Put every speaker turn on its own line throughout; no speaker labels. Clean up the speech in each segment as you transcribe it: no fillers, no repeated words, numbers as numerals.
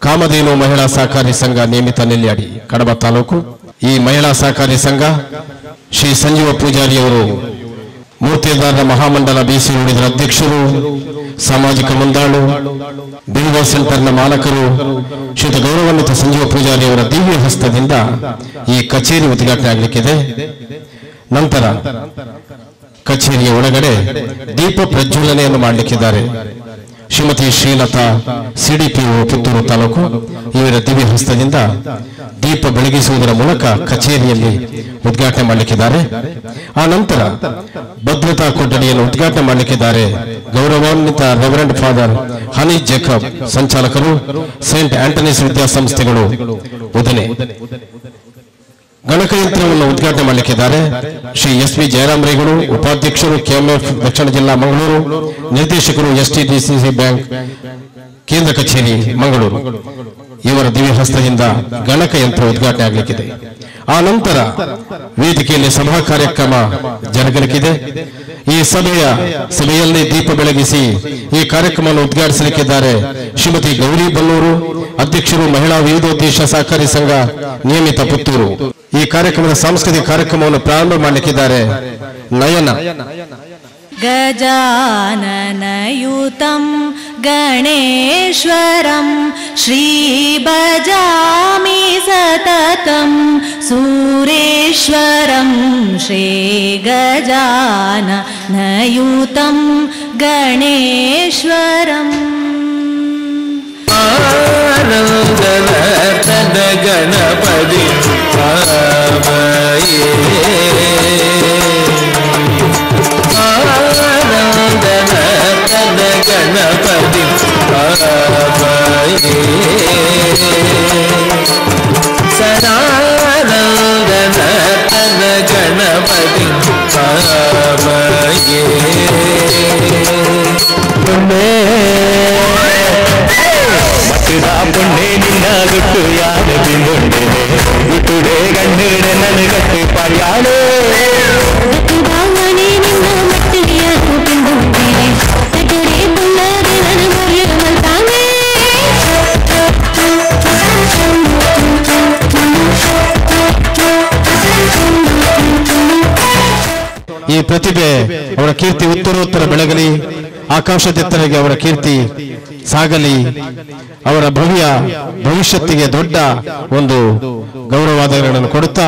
ಕಾಮಧೇನು ಮಹಿಳಾ ಸಹಕಾರಿ ಸಂಘ ನೇಮಿತ ನೆಲ್ಯಾಡಿ ಕಡಬ ತಾಲೂಕು. ಈ ಮಹಿಳಾ ಸಹಕಾರಿ ಸಂಘ ಶ್ರೀ ಸಂಜೀವ ಪೂಜಾರಿಯವರು ಮೂರ್ತಿದಾರರ ಮಹಾಮಂಡಲ ಬಿಸಿ ರೋಡಿನ ಅಧ್ಯಕ್ಷರು, ಸಾಮಾಜಿಕ ಮುಂದಾಳು, ಬಿಲ್ವ ಸೆಂಟರ್ನ ಮಾಲಕರು ಶ್ರೀ ಗೌರವಾನ್ವಿತ ಸಂಜೀವ ಪೂಜಾರಿಯವರ ದಿವ್ಯ ಹಸ್ತದಿಂದ ಈ ಕಚೇರಿ ಉದ್ಘಾಟನೆ ಆಗಲಿಕ್ಕಿದೆ. ನಂತರ ಕಚೇರಿಯ ಒಳಗಡೆ ದೀಪ ಪ್ರಜ್ವಲನೆಯನ್ನು ಮಾಡಲಿಕ್ಕಿದ್ದಾರೆ. ಶ್ರೀಮತಿ ಶ್ರೀಲತಾ ಸಿಡಿಪಿಒ ಪುತ್ತೂರು ತಾಲೂಕು ಇವರ ದಿವ್ಯ ಹಸ್ತದಿಂದ ದೀಪ ಬೆಳಗಿಸುವುದರ ಮೂಲಕ ಕಚೇರಿಯಲ್ಲಿ ಉದ್ಘಾಟನೆ ಮಾಡಲಿಕ್ಕಿದ್ದಾರೆ. ಆ ನಂತರ ಭದ್ರತಾ ಕೊಠಡಿಯನ್ನು ಉದ್ಘಾಟನೆ ಮಾಡಲಿಕ್ಕಿದ್ದಾರೆ. ಗೌರವಾನ್ವಿತ ರೆವರೆಂಡ್ ಫಾದರ್ ಹನಿ ಜೇಕಬ್, ಸಂಚಾಲಕರು, ಸೇಂಟ್ ಆಂಟನೀಸ್ ವಿದ್ಯಾಸಂಸ್ಥೆಗಳು ಉದನೆ. ಗಣಕಯಂತ್ರವನ್ನು ಉದ್ಘಾಟನೆ ಮಾಡಲಿಕ್ಕಿದ್ದಾರೆ ಶ್ರೀ ಎಸ್ ವಿ ಜಯರಾಮರೇಗೌಡ, ಉಪಾಧ್ಯಕ್ಷರು, ಕೆಎಂಎಫ್ ದಕ್ಷಿಣ ಜಿಲ್ಲಾ ಮಂಗಳೂರು, ನಿರ್ದೇಶಕರು, ಎಸ್ಟಿಡಿಸಿಸಿ ಬ್ಯಾಂಕ್ ಕೇಂದ್ರ ಕಚೇರಿ ಮಂಗಳೂರು. ಇವರ ದಿವ್ಯ ಹಸ್ತದಿಂದ ಗಣಕಯಂತ್ರ ಉದ್ಘಾಟನೆ ಆಗಲಿಕ್ಕಿದೆ. ಆ ನಂತರ ವೇದಿಕೆಯಲ್ಲಿ ಸಭಾ ಕಾರ್ಯಕ್ರಮ ಜರುಗಲಿಕ್ಕಿದೆ. ಈ ಸಭೆಯಲ್ಲಿ ದೀಪ ಬೆಳಗಿಸಿ ಈ ಕಾರ್ಯಕ್ರಮವನ್ನು ಉದ್ಘಾಟಿಸಲಿಕ್ಕಿದ್ದಾರೆ ಶ್ರೀಮತಿ ಗೌರಿ ಬಲ್ಲೂರು, ಅಧ್ಯಕ್ಷರು, ಮಹಿಳಾ ವಿವಿಧೋದ್ದೇಶ ಸಹಕಾರಿ ಸಂಘ ನಿಯಮಿತ ಪುತ್ತೂರು. ಈ ಕಾರ್ಯಕ್ರಮದ ಸಾಂಸ್ಕೃತಿಕ ಕಾರ್ಯಕ್ರಮವನ್ನು ಪ್ರಾರಂಭ ಮಾಡಲಿಕ್ಕಿದ್ದಾರೆ ನಯನ.
ಗಜಾನನಯುತಂ ಗಣೇಶ್ವರಂ ಶ್ರೀ ಭಜಾಮಿ ಸತತಂ ಸೂರೇಶ್ವರಂ ಶ್ರೀ ಗಜಾನನಯುತಂ ಗಣೇಶ್ವರಂ.
ಆನಂದನ ಗಣಪತಿ ಗಣಪತಿ ಸದಾನಂದನ ತನ ಗಣಪತಿ ಮಕ್ಕಳ ಪುಣ್ಯ ನಿನ್ನ ಗುಟ್ಟು ಯಾರ ಬಿಂದುಂಡೆ ಗುಟ್ಟುಡೆ ಗಂಡುಡೆ ನನ್ನ ಗಟ್ಟು ಪರ್ಯಾಳೆ
ಈ ಪ್ರತಿಭೆ ಅವರ ಕೀರ್ತಿ ಉತ್ತರೋತ್ತರ ಬೆಳಗಲಿ, ಆಕಾಶದೆತ್ತರೆಗೆ ಅವರ ಕೀರ್ತಿ ಸಾಗಲಿ, ಅವರ ಭವಿಷ್ಯತ್ತಿಗೆ ದೊಡ್ಡ ಒಂದು ಗೌರವಾದಗಳನ್ನು ಕೊಡುತ್ತಾ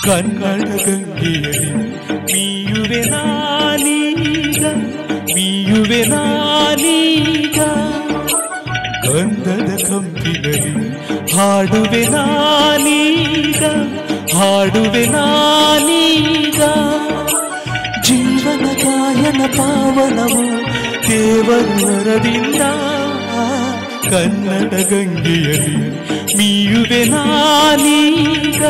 ಕನ್ನಡ ಗಂಗೆಯಲ್ಲಿ ಮೀಯುವೆ ನಾನೀಗ ಗಂಧದ ಕಂಪಿನಲ್ಲಿ ಹಾಡುವೆ ನಾನೀಗ ಜೀವನ ಗಾಯನ ಪಾವನವು ದೇವರ ವರದಿಂದ ಕನ್ನಡ ಗಂಗೆಯಲ್ಲಿ ಮೀಯುವೆ ನಾನೀಗ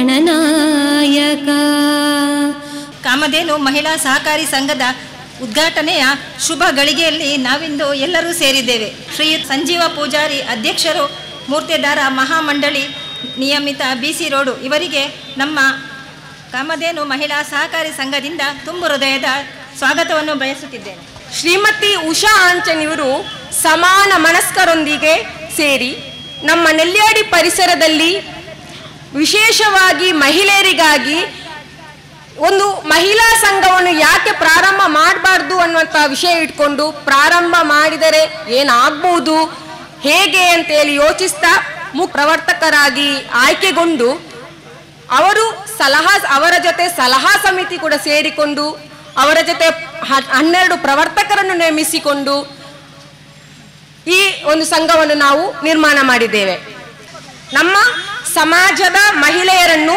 ಗಣನಾಯಕ.
ಕಾಮಧೇನು ಮಹಿಳಾ ಸಹಕಾರಿ ಸಂಘದ ಉದ್ಘಾಟನೆಯ ಶುಭ ಗಳಿಗೆಯಲ್ಲಿ ನಾವಿಂದು ಎಲ್ಲರೂ ಸೇರಿದ್ದೇವೆ. ಶ್ರೀಯುತ ಸಂಜೀವ ಪೂಜಾರಿ ಅಧ್ಯಕ್ಷರು, ಮೂರ್ತಿದಾರ ಮಹಾಮಂಡಳಿ ನಿಯಮಿತ BC ರೋಡು ಇವರಿಗೆ ನಮ್ಮ ಕಾಮಧೇನು ಮಹಿಳಾ ಸಹಕಾರಿ ಸಂಘದಿಂದ ತುಂಬು ಹೃದಯದ ಸ್ವಾಗತವನ್ನು ಬಯಸುತ್ತಿದ್ದೇನೆ.
ಶ್ರೀಮತಿ ಉಷಾ ಆಂಚನಿಯವರು ಸಮಾನ ಮನಸ್ಕರೊಂದಿಗೆ ಸೇರಿ ನಮ್ಮ ನೆಲ್ಯಾಡಿ ಪರಿಸರದಲ್ಲಿ ವಿಶೇಷವಾಗಿ ಮಹಿಳೆಯರಿಗಾಗಿ ಒಂದು ಮಹಿಳಾ ಸಂಘವನ್ನು ಯಾಕೆ ಪ್ರಾರಂಭ ಮಾಡಬಾರ್ದು ಅನ್ನುವಂಥ ವಿಷಯ ಇಟ್ಕೊಂಡು ಪ್ರಾರಂಭ ಮಾಡಿದರೆ ಏನಾಗ್ಬೋದು ಹೇಗೆ ಅಂತೇಳಿ ಯೋಚಿಸ್ತಾ ಪ್ರವರ್ತಕರಾಗಿ ಆಯ್ಕೆಗೊಂಡು ಅವರ ಜೊತೆ ಸಲಹಾ ಸಮಿತಿ ಕೂಡ ಸೇರಿಕೊಂಡು ಅವರ ಜೊತೆ 12 ಪ್ರವರ್ತಕರನ್ನು ನೇಮಿಸಿಕೊಂಡು ಈ ಒಂದು ಸಂಘವನ್ನು ನಾವು ನಿರ್ಮಾಣ ಮಾಡಿದ್ದೇವೆ. ನಮ್ಮ ಸಮಾಜದ ಮಹಿಳೆಯರನ್ನು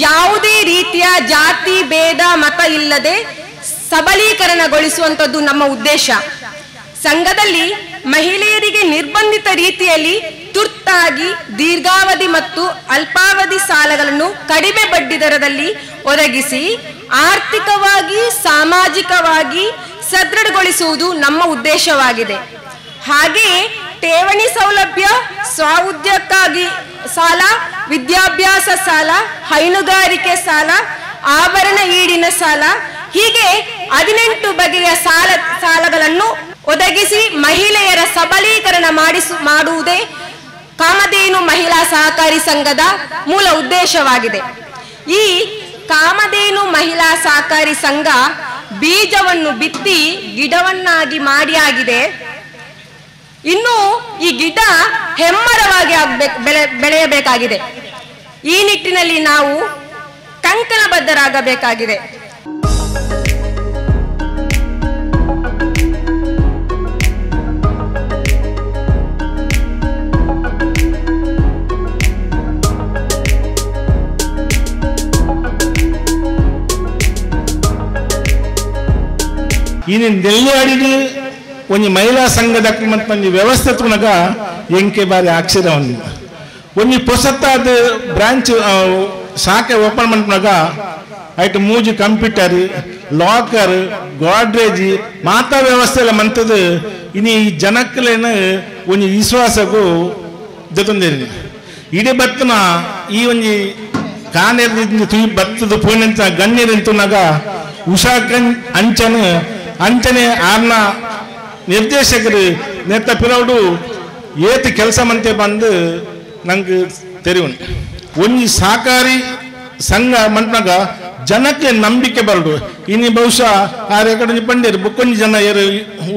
ಯಾವುದೇ ರೀತಿಯ ಜಾತಿ ಭೇದ ಮತ ಇಲ್ಲದೆ ಸಬಲೀಕರಣಗೊಳಿಸುವಂಥದ್ದು ನಮ್ಮ ಉದ್ದೇಶ. ಸಂಘದಲ್ಲಿ ಮಹಿಳೆಯರಿಗೆ ನಿರ್ಬಂಧಿತ ರೀತಿಯಲ್ಲಿ ತುರ್ತಾಗಿ ದೀರ್ಘಾವಧಿ ಮತ್ತು ಅಲ್ಪಾವಧಿ ಸಾಲಗಳನ್ನು ಕಡಿಮೆ ಬಡ್ಡಿ ದರದಲ್ಲಿ ಒದಗಿಸಿ ಆರ್ಥಿಕವಾಗಿ ಸಾಮಾಜಿಕವಾಗಿ ಸದೃಢಗೊಳಿಸುವುದು ನಮ್ಮ ಉದ್ದೇಶವಾಗಿದೆ. ಹಾಗೆಯೇ ಠೇವಣಿ ಸೌಲಭ್ಯ, ಸ್ವಉದ್ಯೋಗಕ್ಕಾಗಿ ಸಾಲ, ವಿದ್ಯಾಭ್ಯಾಸ ಸಾಲ, ಹೈನುಗಾರಿಕೆ ಸಾಲ, ಆಭರಣ ಈಡಿನ ಸಾಲ, ಹೀಗೆ 18 ಬಗೆಯ ಸಾಲಗಳನ್ನು ಒದಗಿಸಿ ಮಹಿಳೆಯರ ಸಬಲೀಕರಣ ಮಾಡುವುದೇ ಕಾಮಧೇನು ಮಹಿಳಾ ಸಹಕಾರಿ ಸಂಘದ ಮೂಲ ಉದ್ದೇಶವಾಗಿದೆ. ಈ ಕಾಮಧೇನು ಮಹಿಳಾ ಸಹಕಾರಿ ಸಂಘ ಬೀಜವನ್ನು ಬಿತ್ತಿ ಗಿಡವನ್ನಾಗಿ ಮಾಡಿಯಾಗಿದೆ. ಇನ್ನು ಈ ಗಿಡ ಹೆಮ್ಮರವಾಗಿ ಬೆಳೆಯಬೇಕಾಗಿದೆ. ಈ ನಿಟ್ಟಿನಲ್ಲಿ ನಾವು ಕಂಕಣಬದ್ಧರಾಗಬೇಕಾಗಿದೆ.
ಈ ನೆಲ್ಯಾಡಿದು ಒಂದು ಮಹಿಳಾ ಸಂಘದ ಮತ್ತು ಒಂದು ವ್ಯವಸ್ಥೆ ತುನಗ ಎಂಕೆ ಬಾರಿ ಅಕ್ಷರ ಒಂದು ಹೊಸತಾದ ಬ್ರಾಂಚ್ ಶಾಖೆ ಓಪನ್ ಮಾಡ್ಕೊಂಡಾಗ ಆಯ್ತು ಮೂಜಿ ಕಂಪ್ಯೂಟರ್, ಲಾಕರ್, ಗೋಡ್ರೇಜ್ ಮಾತಾ ವ್ಯವಸ್ಥೆ ಎಲ್ಲ ಮಂತದ್ದು ಇನ್ನು ಈ ಜನಕ್ಕಲೇನು ಒಂದು ವಿಶ್ವಾಸಕ್ಕೂ ಜೊತೆಂದೇರಿ ಇಡೀ ಬತ್ತನ ಈ ಒಂದು ಕಾನೇರಿ ತುಯಿ ಬತ್ತದ ಪೋನಂತ ಗಣ್ಯರಿಂತನಾಗ ಉಷಾ ಅಂಚನೆ ಆರ್ನ ನಿರ್ದೇಶಕರು ನೆತ್ತ ಪಿರೌಡು ಏತಿ ಕೆಲಸ ಮಂತೆ ಬಂದು ನಂಗೆ ತೆರಿವು ಒಂದು ಸಹಕಾರಿ ಸಂಘ ಮಂಟಾಗ ಜನಕ್ಕೆ ನಂಬಿಕೆ ಬರಡು. ಇನ್ನು ಬಹುಶಃ ಆರು ಕಡೆ ಬಂದಿರು ಬುಕ್ಕೊಂದು ಜನ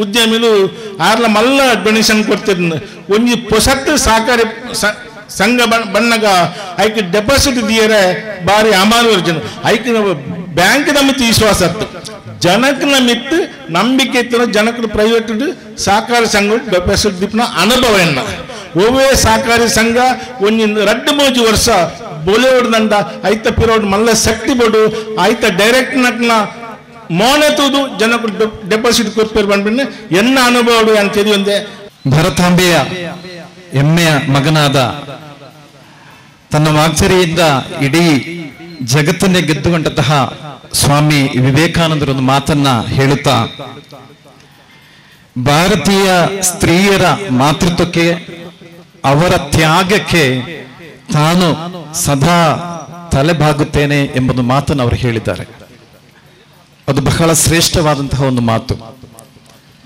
ಉದ್ಯಮಿಲು ಆರ್ಲ ಮಲ್ಲ ಡೊನೇಷನ್ ಕೊಡ್ತಿರ್ ಒಂದು ಹೊಸತ್ತು ಸಹಕಾರಿ ಸಂಘ ಬಣ್ಣಗ ಐಕೆ ಡೆಪಾಸಿಟ್ ದಿಯರೆ ಬಾರಿ ಅಮಾರು ಜನ ಐಕೆ ಬ್ಯಾಂಕ್ ಮಿತ್ತು ವಿಶ್ವಾಸ ಇತ್ತು, ಜನಕ್ಕನ ಮಿತ್ತು ನಂಬಿಕೆ ಇತ್ತು. ಜನಕ್ಕೆ ಪ್ರೈವೇಟ್ ಸಹಕಾರಿ ಸಂಘ ಡೆಪಾಸಿಟ್ ದಿಪ್ನ ಅನುಭವ ಎನ್ನ ಓವೇ ಸಹಕಾರಿ ಸಂಘ ಒಂದು 2-3 ವರ್ಷ ಬೋಲಿವುಡ್ದಂಡ ಐತ ಪಿರೋಡ್ ಮಲ್ಲ ಶಕ್ತಿ ಬೋಡು ಐತ ಡೈರೆಕ್ಟ್ ನಕ್ನ ಮೋನೆ ತೂದು ಜನಕ್ಕೆ ಡೆಪಾಸಿಟ್ ಕೊಡ್ಪೇರು ಬಂದ್ಬಿಟ್ಟು ಎನ್ನ ಅನುಭವ ಅಂತೇಳಿ ಒಂದೇ.
ಭರತಾಂಬೆಯ ಹೆಮ್ಮೆಯ ಮಗನಾದ ತನ್ನ ವಾಗ್ಚರಿಯಿಂದ ಇಡೀ ಜಗತ್ತನ್ನೇ ಗೆದ್ದುಕೊಂಡಂತಹ ಸ್ವಾಮಿ ವಿವೇಕಾನಂದರೊಂದು ಮಾತನ್ನ ಹೇಳುತ್ತಾ, ಭಾರತೀಯ ಸ್ತ್ರೀಯರ ಮಾತೃತ್ವಕ್ಕೆ ಅವರ ತ್ಯಾಗಕ್ಕೆ ತಾನು ಸದಾ ತಲೆಬಾಗುತ್ತೇನೆ ಎಂಬುದು ಮಾತನ್ನು ಅವರು ಹೇಳಿದ್ದಾರೆ. ಅದು ಬಹಳ ಶ್ರೇಷ್ಠವಾದಂತಹ ಒಂದು ಮಾತು,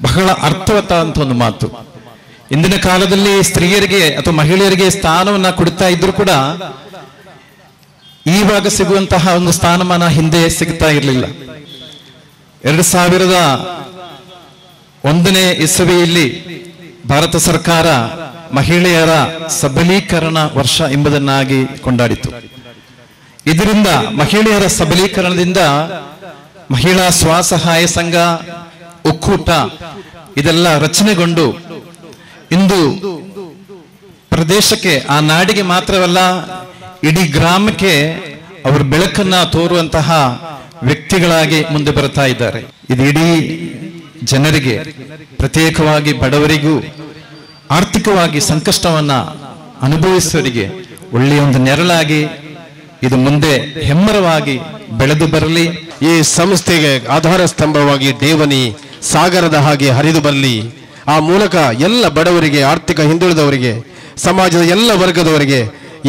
ಬಹಳ ಅರ್ಥವತ್ತಾದಂತಹ ಒಂದು ಮಾತು. ಇಂದಿನ ಕಾಲದಲ್ಲಿ ಸ್ತ್ರೀಯರಿಗೆ ಅಥವಾ ಮಹಿಳೆಯರಿಗೆ ಸ್ಥಾನವನ್ನ ಕೊಡ್ತಾ ಇದ್ರು ಕೂಡ ಈವಾಗ ಸಿಗುವಂತಹ ಒಂದು ಸ್ಥಾನಮಾನ ಹಿಂದೆ ಸಿಗ್ತಾ ಇರಲಿಲ್ಲ. 2001ನೇ ಇಸವಿಯಲ್ಲಿ ಭಾರತ ಸರ್ಕಾರ ಮಹಿಳೆಯರ ಸಬಲೀಕರಣ ವರ್ಷ ಎಂಬುದನ್ನಾಗಿ ಕೊಂಡಾಡಿತು. ಇದರಿಂದ ಮಹಿಳೆಯರ ಸಬಲೀಕರಣದಿಂದ ಮಹಿಳಾ ಸ್ವಸಹಾಯ ಸಂಘ, ಒಕ್ಕೂಟ ಇದೆಲ್ಲ ರಚನೆಗೊಂಡು ಇಂದು ಪ್ರದೇಶಕ್ಕೆ, ಆ ನಾಡಿಗೆ ಮಾತ್ರವಲ್ಲ ಇಡೀ ಗ್ರಾಮಕ್ಕೆ ಅವರು ಬೆಳಕನ್ನ ತೋರುವಂತಹ ವ್ಯಕ್ತಿಗಳಾಗಿ ಮುಂದೆ ಬರ್ತಾ ಇದ್ದಾರೆ. ಇದು ಇಡೀ ಜನರಿಗೆ, ಪ್ರತ್ಯೇಕವಾಗಿ ಬಡವರಿಗೂ ಆರ್ಥಿಕವಾಗಿ ಸಂಕಷ್ಟವನ್ನ ಅನುಭವಿಸುವವರಿಗೆ ಒಳ್ಳೆಯ ಒಂದು ನೆರಳಾಗಿ ಇದು ಮುಂದೆ ಹೆಮ್ಮರವಾಗಿ ಬೆಳೆದು ಬರಲಿ.
ಈ ಸಂಸ್ಥೆಗೆ ಆಧಾರ ಸ್ತಂಭವಾಗಿ ದೇವನಿ ಸಾಗರದ ಹಾಗೆ ಹರಿದು ಬರಲಿ. ಆ ಮೂಲಕ ಎಲ್ಲ ಬಡವರಿಗೆ, ಆರ್ಥಿಕ ಹಿಂದುಳಿದವರಿಗೆ, ಸಮಾಜದ ಎಲ್ಲ ವರ್ಗದವರಿಗೆ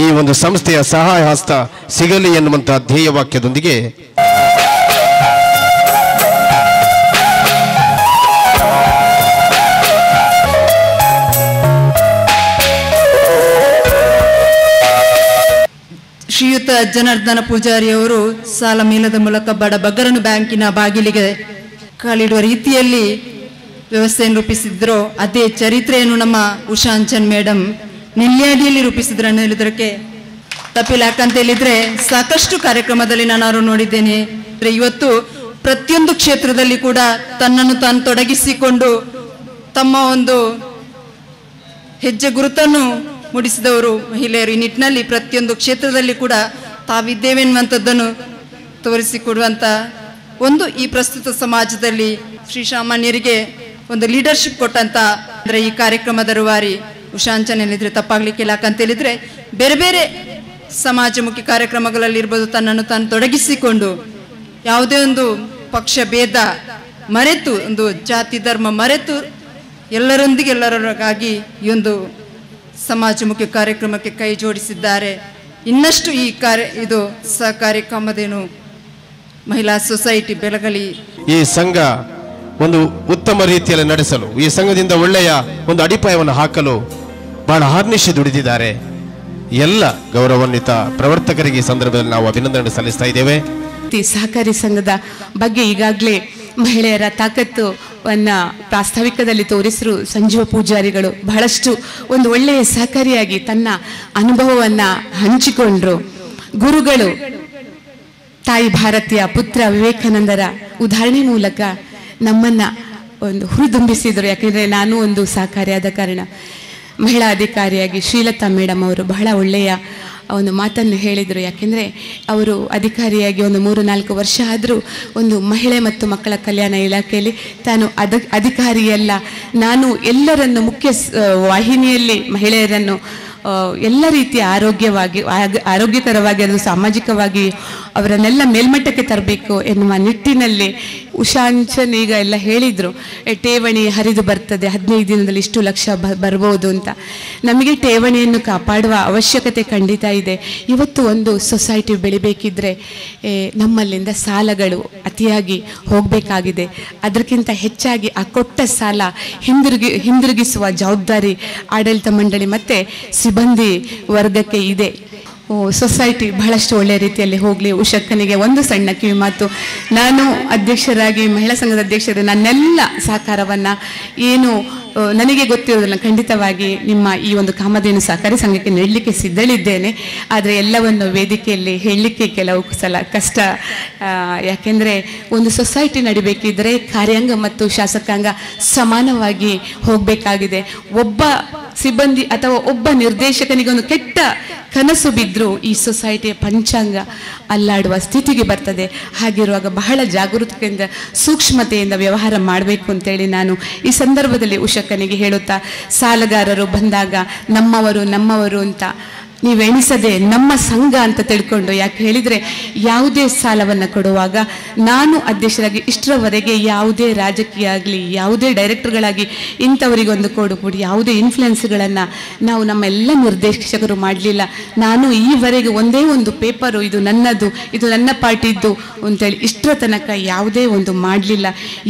ಈ ಒಂದು ಸಂಸ್ಥೆಯ ಸಹಾಯ ಹಸ್ತ ಸಿಗಲಿ ಎನ್ನುವಂತಹ ಧ್ಯೇಯ ವಾಕ್ಯದೊಂದಿಗೆ
ಶ್ರೀಯುತ ಜನಾರ್ದನ ಪೂಜಾರಿಯವರು ಸಾಲ ಮೇಳದ ಮೂಲಕ ಬಡಬಗ್ಗರನ್ನು ಬ್ಯಾಂಕಿನ ಬಾಗಿಲಿಗೆ ಕಾಲಿಡುವ ರೀತಿಯಲ್ಲಿ ವ್ಯವಸ್ಥೆಯನ್ನು ರೂಪಿಸಿದ್ರು. ಅದೇ ಚರಿತ್ರೆಯನ್ನು ನಮ್ಮ ಉಷಾಂಚನ್ ಮೇಡಮ್ ನೆಲ್ಯಾಡಿಯಲ್ಲಿ ರೂಪಿಸಿದ್ರು ಅನ್ನೋ ಹೇಳಿದ್ರಕ್ಕೆ ತಪ್ಪಿಲ್ಲ. ಯಾಕಂತ ಹೇಳಿದ್ರೆ ಸಾಕಷ್ಟು ಕಾರ್ಯಕ್ರಮದಲ್ಲಿ ನಾನು ಅವರು ನೋಡಿದ್ದೇನೆ. ಇವತ್ತು ಪ್ರತಿಯೊಂದು ಕ್ಷೇತ್ರದಲ್ಲಿ ಕೂಡ ತನ್ನನ್ನು ತಾನು ತೊಡಗಿಸಿಕೊಂಡು ತಮ್ಮ ಒಂದು ಹೆಜ್ಜೆ ಗುರುತನ್ನು ಮೂಡಿಸಿದವರು ಮಹಿಳೆಯರು. ಈ ನಿಟ್ಟಿನಲ್ಲಿ ಪ್ರತಿಯೊಂದು ಕ್ಷೇತ್ರದಲ್ಲಿ ಕೂಡ ತಾವಿದ್ದೇವೆ ಎನ್ನುವಂಥದ್ದನ್ನು ತೋರಿಸಿಕೊಡುವಂಥ ಒಂದು ಈ ಪ್ರಸ್ತುತ ಸಮಾಜದಲ್ಲಿ ಶ್ರೀಸಾಮಾನ್ಯರಿಗೆ ಒಂದು ಲೀಡರ್ಶಿಪ್ ಕೊಟ್ಟಂತ ಅಂದರೆ ಈ ಕಾರ್ಯಕ್ರಮದ ರೂವಾರಿ ಉಷಾಂಚನ್ ಹೇಳಿದ್ರೆ ತಪ್ಪಾಗ್ಲಿಕ್ಕಿಲ್ಲ. ಯಾಕಂತ ಹೇಳಿದ್ರೆ ಬೇರೆ ಬೇರೆ ಸಮಾಜಮುಖಿ ಕಾರ್ಯಕ್ರಮಗಳಲ್ಲಿ ಇರ್ಬೋದು, ತನ್ನನ್ನು ತಾನು ತೊಡಗಿಸಿಕೊಂಡು ಯಾವುದೇ ಒಂದು ಪಕ್ಷ ಭೇದ ಮರೆತು, ಒಂದು ಜಾತಿ ಧರ್ಮ ಮರೆತು ಎಲ್ಲರೊಂದಿಗೆ ಎಲ್ಲರಿಗಾಗಿ ಈ ಒಂದು ಸಮಾಜಮುಖಿ ಕಾರ್ಯಕ್ರಮಕ್ಕೆ ಕೈ ಜೋಡಿಸಿದ್ದಾರೆ. ಇನ್ನಷ್ಟು ಈ ಇದು ಕಾರ್ಯಕ್ರಮದೇನು ಮಹಿಳಾ ಸೊಸೈಟಿ ಬೆಳಗಲಿ.
ಈ ಸಂಘ ಒಂದು ಉತ್ತಮ ರೀತಿಯಲ್ಲಿ ನಡೆಸಲು, ಈ ಸಂಘದಿಂದ ಒಳ್ಳೆಯ ಒಂದು ಅಡಿಪಾಯವನ್ನು ಹಾಕಲು ಬಹಳ ಆರ್ನಿಶಿ ದುಡಿದಿದ್ದಾರೆ. ಎಲ್ಲ ಗೌರವಾನ್ವಿತ ಪ್ರವರ್ತಕರಿಗೆ ಈ ಸಂದರ್ಭದಲ್ಲಿ ನಾವು ಅಭಿನಂದನೆ ಸಲ್ಲಿಸ್ತಾ ಇದ್ದೇವೆ.
ಸಹಕಾರಿ ಸಂಘದ ಬಗ್ಗೆ ಈಗಾಗಲೇ ಮಹಿಳೆಯರ ತಾಕತ್ತುವನ್ನ ಪ್ರಾಸ್ತಾವಿಕದಲ್ಲಿ ತೋರಿಸಿರು ಸಂಜೀವ ಪೂಜಾರಿಗಳು ಬಹಳಷ್ಟು ಒಂದು ಒಳ್ಳೆಯ ಸಹಕಾರಿಯಾಗಿ ತನ್ನ ಅನುಭವವನ್ನ ಹಂಚಿಕೊಂಡ್ರು. ಗುರುಗಳು ತಾಯಿ ಭಾರತೀಯ ಪುತ್ರ ವಿವೇಕಾನಂದರ ಉದಾಹರಣೆ ಮೂಲಕ ನಮ್ಮನ್ನ ಒಂದು ಹುರಿದುಂಬಿಸಿದರು. ಯಾಕೆಂದರೆ ನಾನು ಒಂದು ಸಹಕಾರಿಯಾದ ಕಾರಣ ಮಹಿಳಾ ಅಧಿಕಾರಿಯಾಗಿ ಶ್ರೀಲತಾ ಮೇಡಮ್ ಅವರು ಬಹಳ ಒಳ್ಳೆಯ ಒಂದು ಮಾತನ್ನು ಹೇಳಿದರು. ಯಾಕೆಂದರೆ ಅವರು ಅಧಿಕಾರಿಯಾಗಿ ಒಂದು 3-4 ವರ್ಷ ಆದರೂ ಒಂದು ಮಹಿಳೆ ಮತ್ತು ಮಕ್ಕಳ ಕಲ್ಯಾಣ ಇಲಾಖೆಯಲ್ಲಿ ತಾನು ಅಧಿಕಾರಿಯಲ್ಲ, ನಾನು ಎಲ್ಲರನ್ನು ಮುಖ್ಯ ವಾಹಿನಿಯಲ್ಲಿ ಮಹಿಳೆಯರನ್ನು ಎಲ್ಲ ರೀತಿಯ ಆರೋಗ್ಯಕರವಾಗಿ ಅದು ಸಾಮಾಜಿಕವಾಗಿ ಅವರನ್ನೆಲ್ಲ ಮೇಲ್ಮಟ್ಟಕ್ಕೆ ತರಬೇಕು ಎನ್ನುವ ನಿಟ್ಟಿನಲ್ಲಿ ಉಷಾಂಚನ್ ಈಗ ಎಲ್ಲ ಹೇಳಿದರು, ಠೇವಣಿ ಹರಿದು ಬರ್ತದೆ, 15 ದಿನದಲ್ಲಿ ಇಷ್ಟು ಲಕ್ಷ ಬರ್ಬೋದು ಅಂತ. ನಮಗೆ ಠೇವಣಿಯನ್ನು ಕಾಪಾಡುವ ಅವಶ್ಯಕತೆ ಖಂಡಿತ ಇದೆ. ಇವತ್ತು ಒಂದು ಸೊಸೈಟಿ ಬೆಳಿಬೇಕಿದ್ರೆ ನಮ್ಮಲ್ಲಿಂದ ಸಾಲಗಳು ಅತಿಯಾಗಿ ಹೋಗಬೇಕಾಗಿದೆ. ಅದಕ್ಕಿಂತ ಹೆಚ್ಚಾಗಿ ಆ ಕೊಟ್ಟ ಸಾಲ ಹಿಂದಿರುಗಿಸುವ ಜವಾಬ್ದಾರಿ ಆಡಳಿತ ಮಂಡಳಿ ಮತ್ತು ಸಿಬ್ಬಂದಿ ವರ್ಗಕ್ಕೆ ಇದೆ. ಸೊಸೈಟಿ ಬಹಳಷ್ಟು ಒಳ್ಳೆಯ ರೀತಿಯಲ್ಲಿ ಹೋಗಲಿ. ಉಷಕ್ಕನಿಗೆ ಒಂದು ಸಣ್ಣ ಕಿವಿ ಮಾತು, ನಾನು ಅಧ್ಯಕ್ಷರಾಗಿ ಮಹಿಳಾ ಸಂಘದ ಅಧ್ಯಕ್ಷರು ನನ್ನೆಲ್ಲ ಸಹಕಾರವನ್ನು ಏನು ನನಗೆ ಗೊತ್ತಿರೋದಿಲ್ಲ, ಖಂಡಿತವಾಗಿ ನಿಮ್ಮ ಈ ಒಂದು ಕಾಮಧೇನು ಸಹಕಾರಿ ಸಂಘಕ್ಕೆ ನೀಡಲಿಕ್ಕೆ ಸಿದ್ಧಳಿದ್ದೇನೆ. ಆದರೆ ಎಲ್ಲವನ್ನು ವೇದಿಕೆಯಲ್ಲಿ ಹೇಳಲಿಕ್ಕೆ ಕೆಲವು ಸಲ ಕಷ್ಟ. ಯಾಕೆಂದರೆ ಒಂದು ಸೊಸೈಟಿ ನಡಿಬೇಕಿದ್ರೆ ಕಾರ್ಯಾಂಗ ಮತ್ತು ಶಾಸಕಾಂಗ ಸಮಾನವಾಗಿ ಹೋಗಬೇಕಾಗಿದೆ. ಒಬ್ಬ ಸಿಬ್ಬಂದಿ ಅಥವಾ ಒಬ್ಬ ನಿರ್ದೇಶಕನಿಗೆ ಒಂದು ಕೆಟ್ಟ ಕನಸು ಬಿದ್ದರೂ ಈ ಸೊಸೈಟಿಯ ಪಂಚಾಂಗ ಅಲ್ಲಾಡುವ ಸ್ಥಿತಿಗೆ ಬರ್ತದೆ. ಹಾಗಿರುವಾಗ ಬಹಳ ಜಾಗರೂಕತೆಯಿಂದ ಸೂಕ್ಷ್ಮತೆಯಿಂದ ವ್ಯವಹಾರ ಮಾಡಬೇಕು ಅಂತೇಳಿ ನಾನು ಈ ಸಂದರ್ಭದಲ್ಲಿ ಉಷಕ್ಕನಿಗೆ ಹೇಳುತ್ತಾ, ಸಾಲಗಾರರು ಬಂದಾಗ ನಮ್ಮವರು ಅಂತ ನೀವೆಣಿಸದೆ ನಮ್ಮ ಸಂಘ ಅಂತ ತಿಳ್ಕೊಂಡು, ಯಾಕೆ ಹೇಳಿದರೆ ಯಾವುದೇ ಸಾಲವನ್ನು ಕೊಡುವಾಗ ನಾನು ಅಧ್ಯಕ್ಷರಾಗಿ ಇಷ್ಟರವರೆಗೆ ಯಾವುದೇ ರಾಜಕೀಯ ಆಗಲಿ ಯಾವುದೇ ಡೈರೆಕ್ಟರ್ಗಳಾಗಿ ಇಂಥವರಿಗೊಂದು ಕೊಡಿ ಯಾವುದೇ ಇನ್ಫ್ಲುಯೆನ್ಸ್ಗಳನ್ನು ನಾವು ನಮ್ಮೆಲ್ಲ ನಿರ್ದೇಶಕರು ಮಾಡಲಿಲ್ಲ. ನಾನು ಈವರೆಗೆ ಒಂದೇ ಒಂದು ಪೇಪರು ಇದು ನನ್ನದು, ಇದು ನನ್ನ ಪಾರ್ಟಿದ್ದು ಅಂತೇಳಿ ಇಷ್ಟರ ತನಕ ಯಾವುದೇ ಒಂದು ಮಾಡಲಿಲ್ಲ.